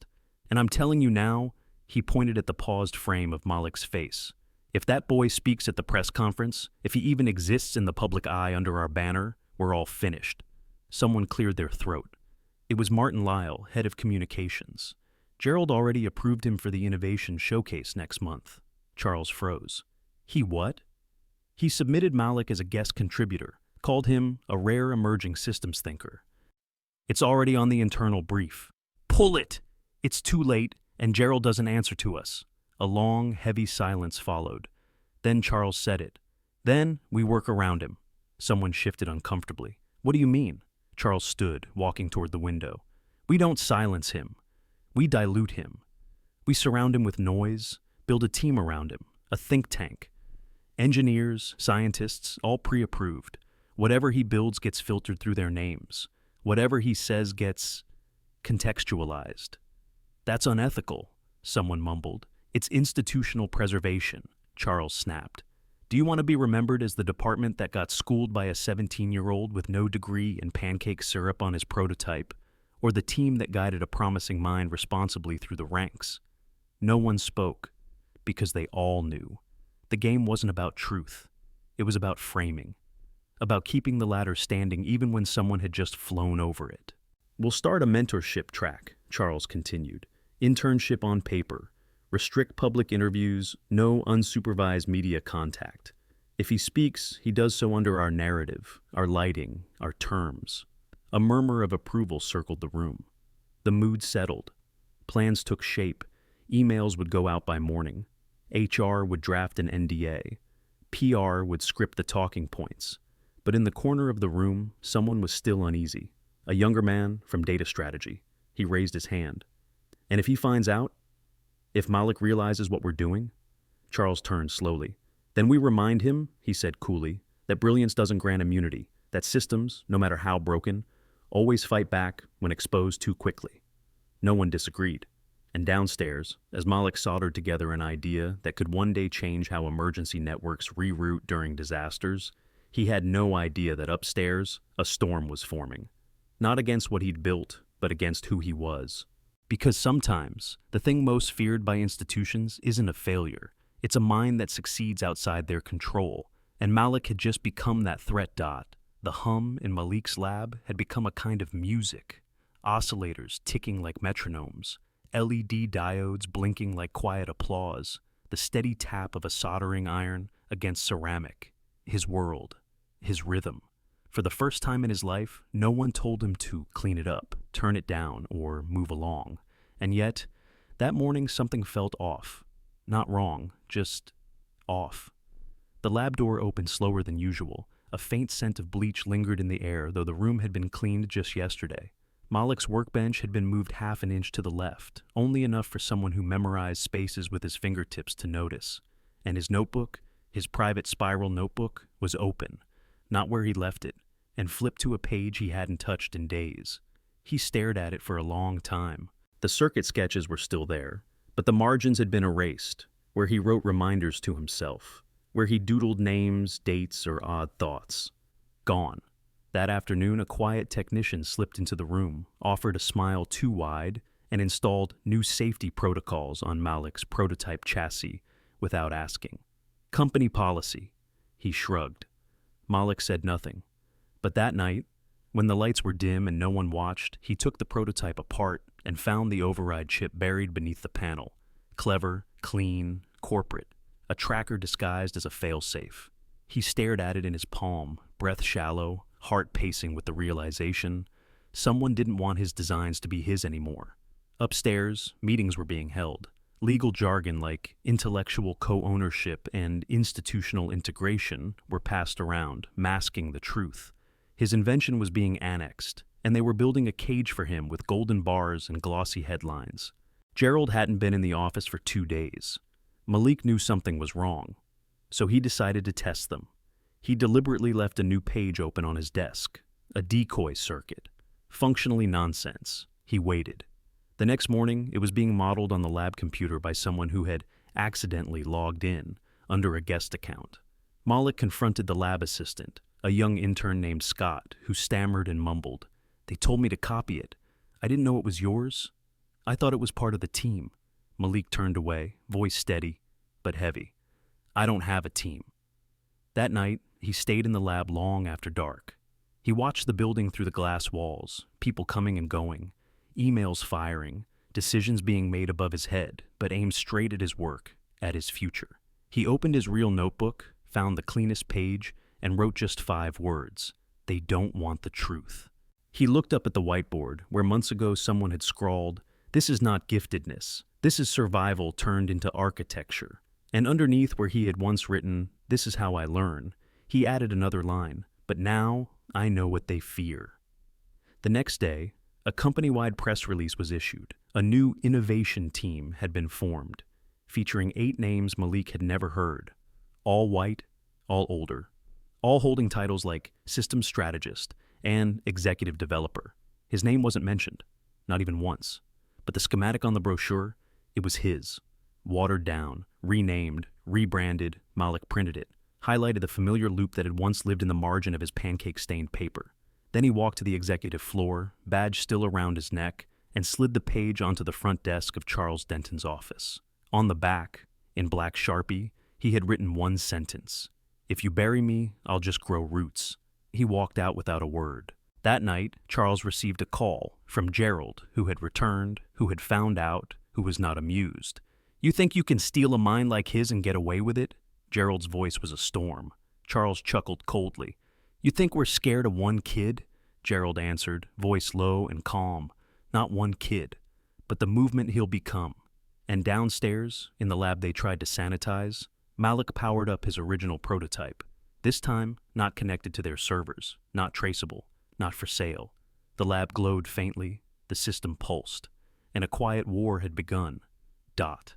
And I'm telling you now, he pointed at the paused frame of Malik's face. If that boy speaks at the press conference, if he even exists in the public eye under our banner, we're all finished. Someone cleared their throat. It was Martin Lyle, head of communications. Gerald already approved him for the innovation showcase next month. Charles froze. He what? He submitted Malik as a guest contributor, called him a rare emerging systems thinker. It's already on the internal brief. Pull it! It's too late, and Gerald doesn't answer to us. A long, heavy silence followed. Then Charles said it. Then we work around him. Someone shifted uncomfortably. What do you mean? Charles stood, walking toward the window. We don't silence him. We dilute him. We surround him with noise, build a team around him, a think tank. Engineers, scientists, all pre-approved. Whatever he builds gets filtered through their names. Whatever he says gets contextualized. That's unethical, someone mumbled. It's institutional preservation, Charles snapped. Do you want to be remembered as the department that got schooled by a 17-year-old with no degree in pancake syrup on his prototype, or the team that guided a promising mind responsibly through the ranks? No one spoke, because they all knew. The game wasn't about truth. It was about framing. About keeping the ladder standing even when someone had just flown over it. We'll start a mentorship track, Charles continued. Internship on paper. Restrict public interviews, no unsupervised media contact. If he speaks, he does so under our narrative, our lighting, our terms. A murmur of approval circled the room. The mood settled. Plans took shape. Emails would go out by morning. HR would draft an NDA. PR would script the talking points. But in the corner of the room, someone was still uneasy. A younger man from data strategy. He raised his hand. And if he finds out? If Malik realizes what we're doing? Charles turned slowly. Then we remind him, he said coolly, that brilliance doesn't grant immunity, that systems, no matter how broken, always fight back when exposed too quickly. No one disagreed. And downstairs, as Malik soldered together an idea that could one day change how emergency networks reroute during disasters, he had no idea that upstairs, a storm was forming. Not against what he'd built, but against who he was. Because sometimes, the thing most feared by institutions isn't a failure. It's a mind that succeeds outside their control. And Malik had just become that threat dot. The hum in Malik's lab had become a kind of music. Oscillators ticking like metronomes. LED diodes blinking like quiet applause. The steady tap of a soldering iron against ceramic. His world. His rhythm. For the first time in his life, no one told him to clean it up, turn it down, or move along. And yet, that morning something felt off. Not wrong, just off. The lab door opened slower than usual. A faint scent of bleach lingered in the air, though the room had been cleaned just yesterday. Malik's workbench had been moved half an inch to the left, only enough for someone who memorized spaces with his fingertips to notice. And his notebook, his private spiral notebook, was open. Not where he left it, and flipped to a page he hadn't touched in days. He stared at it for a long time. The circuit sketches were still there, but the margins had been erased, where he wrote reminders to himself, where he doodled names, dates, or odd thoughts. Gone. That afternoon, a quiet technician slipped into the room, offered a smile too wide, and installed new safety protocols on Malik's prototype chassis without asking. Company policy. He shrugged. Malik said nothing. But that night, When the lights were dim and no one watched, he took the prototype apart and found the override chip buried beneath the panel. Clever, clean, corporate, a tracker disguised as a failsafe. He stared at it in his palm, breath shallow, heart pacing with the realization someone didn't want his designs to be his anymore. Upstairs, meetings were being held. Legal jargon like intellectual co-ownership and institutional integration were passed around, masking the truth. His invention was being annexed, and they were building a cage for him with golden bars and glossy headlines. Gerald hadn't been in the office for 2 days. Malik knew something was wrong, so he decided to test them. He deliberately left a new page open on his desk, a decoy circuit. Functionally nonsense. He waited. The next morning, it was being modeled on the lab computer by someone who had accidentally logged in under a guest account. Malik confronted the lab assistant, a young intern named Scott, who stammered and mumbled. "They told me to copy it. I didn't know it was yours. I thought it was part of the team." Malik turned away, voice steady, but heavy. "I don't have a team." That night, he stayed in the lab long after dark. He watched the building through the glass walls, people coming and going, emails firing, decisions being made above his head, but aimed straight at his work, at his future. He opened his real notebook, found the cleanest page, and wrote just 5 words. They don't want the truth. He looked up at the whiteboard, where months ago someone had scrawled, "This is not giftedness. This is survival turned into architecture." And underneath where he had once written, "This is how I learn," he added another line, "But now I know what they fear." The next day, a company-wide press release was issued. A new innovation team had been formed, featuring 8 names Malik had never heard, all white, all older, all holding titles like systems strategist and executive developer. His name wasn't mentioned, not even once. But the schematic on the brochure, it was his. Watered down, renamed, rebranded, Malik printed it, highlighted the familiar loop that had once lived in the margin of his pancake-stained paper. Then he walked to the executive floor, badge still around his neck, and slid the page onto the front desk of Charles Denton's office. On the back, in black Sharpie, he had written one sentence: "If you bury me, I'll just grow roots." He walked out without a word. That night, Charles received a call from Gerald, who had returned, who had found out, who was not amused. "You think you can steal a mind like his and get away with it?" Gerald's voice was a storm. Charles chuckled coldly. "You think we're scared of one kid?" Gerald answered, voice low and calm. "Not one kid, but the movement he'll become." And downstairs, in the lab they tried to sanitize, Malik powered up his original prototype. This time, not connected to their servers, not traceable, not for sale. The lab glowed faintly, the system pulsed, and a quiet war had begun. Dot.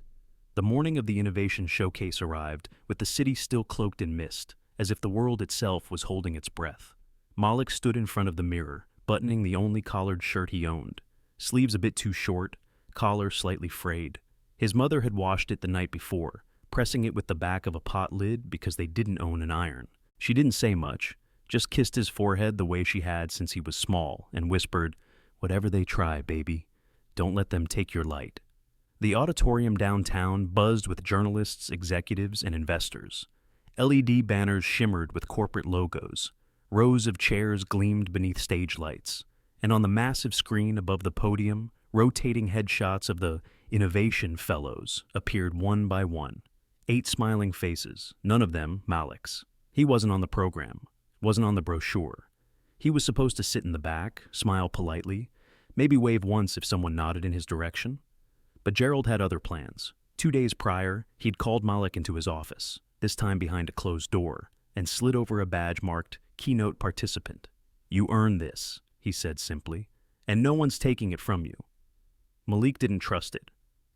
The morning of the innovation showcase arrived, with the city still cloaked in mist, as if the world itself was holding its breath. Malik stood in front of the mirror, buttoning the only collared shirt he owned. Sleeves a bit too short, collar slightly frayed. His mother had washed it the night before, pressing it with the back of a pot lid because they didn't own an iron. She didn't say much, just kissed his forehead the way she had since he was small, and whispered, "Whatever they try, baby, don't let them take your light." The auditorium downtown buzzed with journalists, executives, and investors. LED banners shimmered with corporate logos. Rows of chairs gleamed beneath stage lights. And on the massive screen above the podium, rotating headshots of the Innovation Fellows appeared one by one. 8 smiling faces, none of them Malik's. He wasn't on the program, wasn't on the brochure. He was supposed to sit in the back, smile politely, maybe wave once if someone nodded in his direction. But Gerald had other plans. 2 days prior, he'd called Malik into his office, this time behind a closed door, and slid over a badge marked Keynote Participant. "You earned this," he said simply, "and no one's taking it from you." Malik didn't trust it.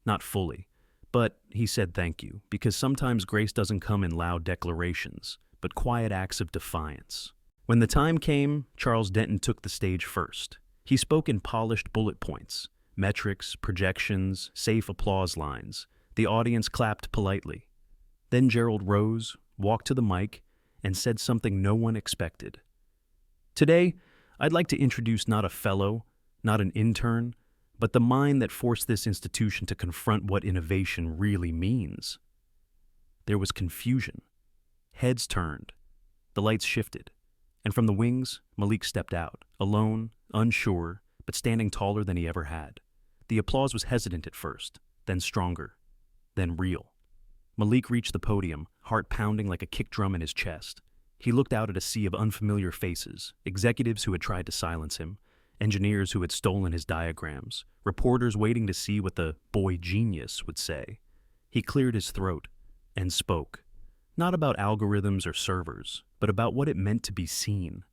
Not fully. But he said thank you, because sometimes grace doesn't come in loud declarations, but quiet acts of defiance. When the time came, Charles Denton took the stage first. He spoke in polished bullet points, metrics, projections, safe applause lines. The audience clapped politely. Then Gerald rose, walked to the mic, and said something no one expected. "Today, I'd like to introduce not a fellow, not an intern, but the mind that forced this institution to confront what innovation really means." There was confusion. Heads turned. The lights shifted. And from the wings, Malik stepped out, alone, unsure, but standing taller than he ever had. The applause was hesitant at first, then stronger, then real. Malik reached the podium, heart pounding like a kick drum in his chest. He looked out at a sea of unfamiliar faces, executives who had tried to silence him, engineers who had stolen his diagrams, reporters waiting to see what the boy genius would say. He cleared his throat and spoke, not about algorithms or servers, but about what it meant to be seen.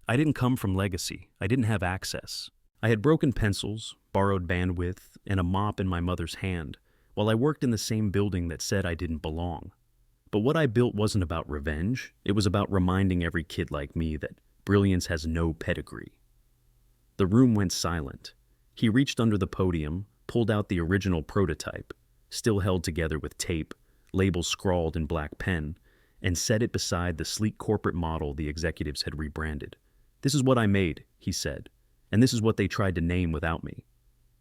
I didn't come from legacy. I didn't have access. I had broken pencils, borrowed bandwidth, and a mop in my mother's hand, while I worked in the same building that said I didn't belong. But what I built wasn't about revenge. It was about reminding every kid like me that brilliance has no pedigree. The room went silent. He reached under the podium, pulled out the original prototype, still held together with tape, labels scrawled in black pen, and set it beside the sleek corporate model the executives had rebranded. "This is what I made," he said, "and this is what they tried to name without me."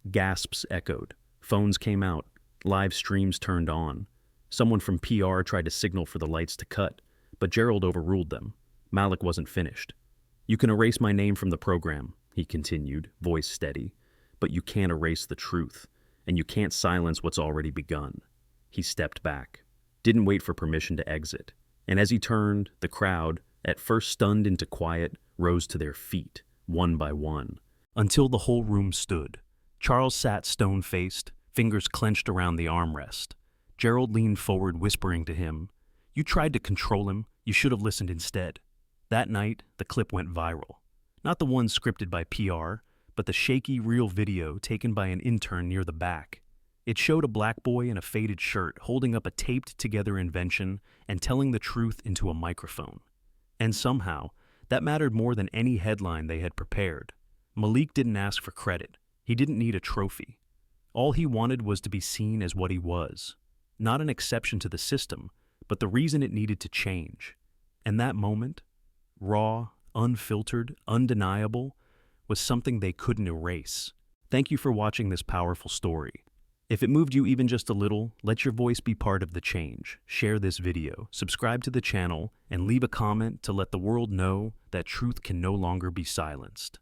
Gasps echoed. Phones came out. Live streams turned on. Someone from PR tried to signal for the lights to cut, but Gerald overruled them. Malik wasn't finished. "You can erase my name from the program," he continued, voice steady, "but you can't erase the truth, and you can't silence what's already begun." He stepped back, didn't wait for permission to exit, and as he turned, the crowd, at first stunned into quiet, rose to their feet, one by one, until the whole room stood. Charles sat stone-faced, fingers clenched around the armrest. Gerald leaned forward, whispering to him, "You tried to control him. You should have listened instead." That night, the clip went viral. Not the one scripted by PR, but the shaky, real video taken by an intern near the back. It showed a black boy in a faded shirt holding up a taped-together invention and telling the truth into a microphone. And somehow, that mattered more than any headline they had prepared. Malik didn't ask for credit. He didn't need a trophy. All he wanted was to be seen as what he was. Not an exception to the system, but the reason it needed to change. And that moment, raw, unfiltered, undeniable, was something they couldn't erase. Thank you for watching this powerful story. If it moved you even just a little, let your voice be part of the change. Share this video, subscribe to the channel, and leave a comment to let the world know that truth can no longer be silenced.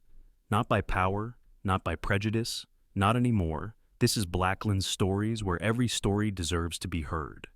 Not by power, not by prejudice, not anymore. This is Blacklens Stories, where every story deserves to be heard.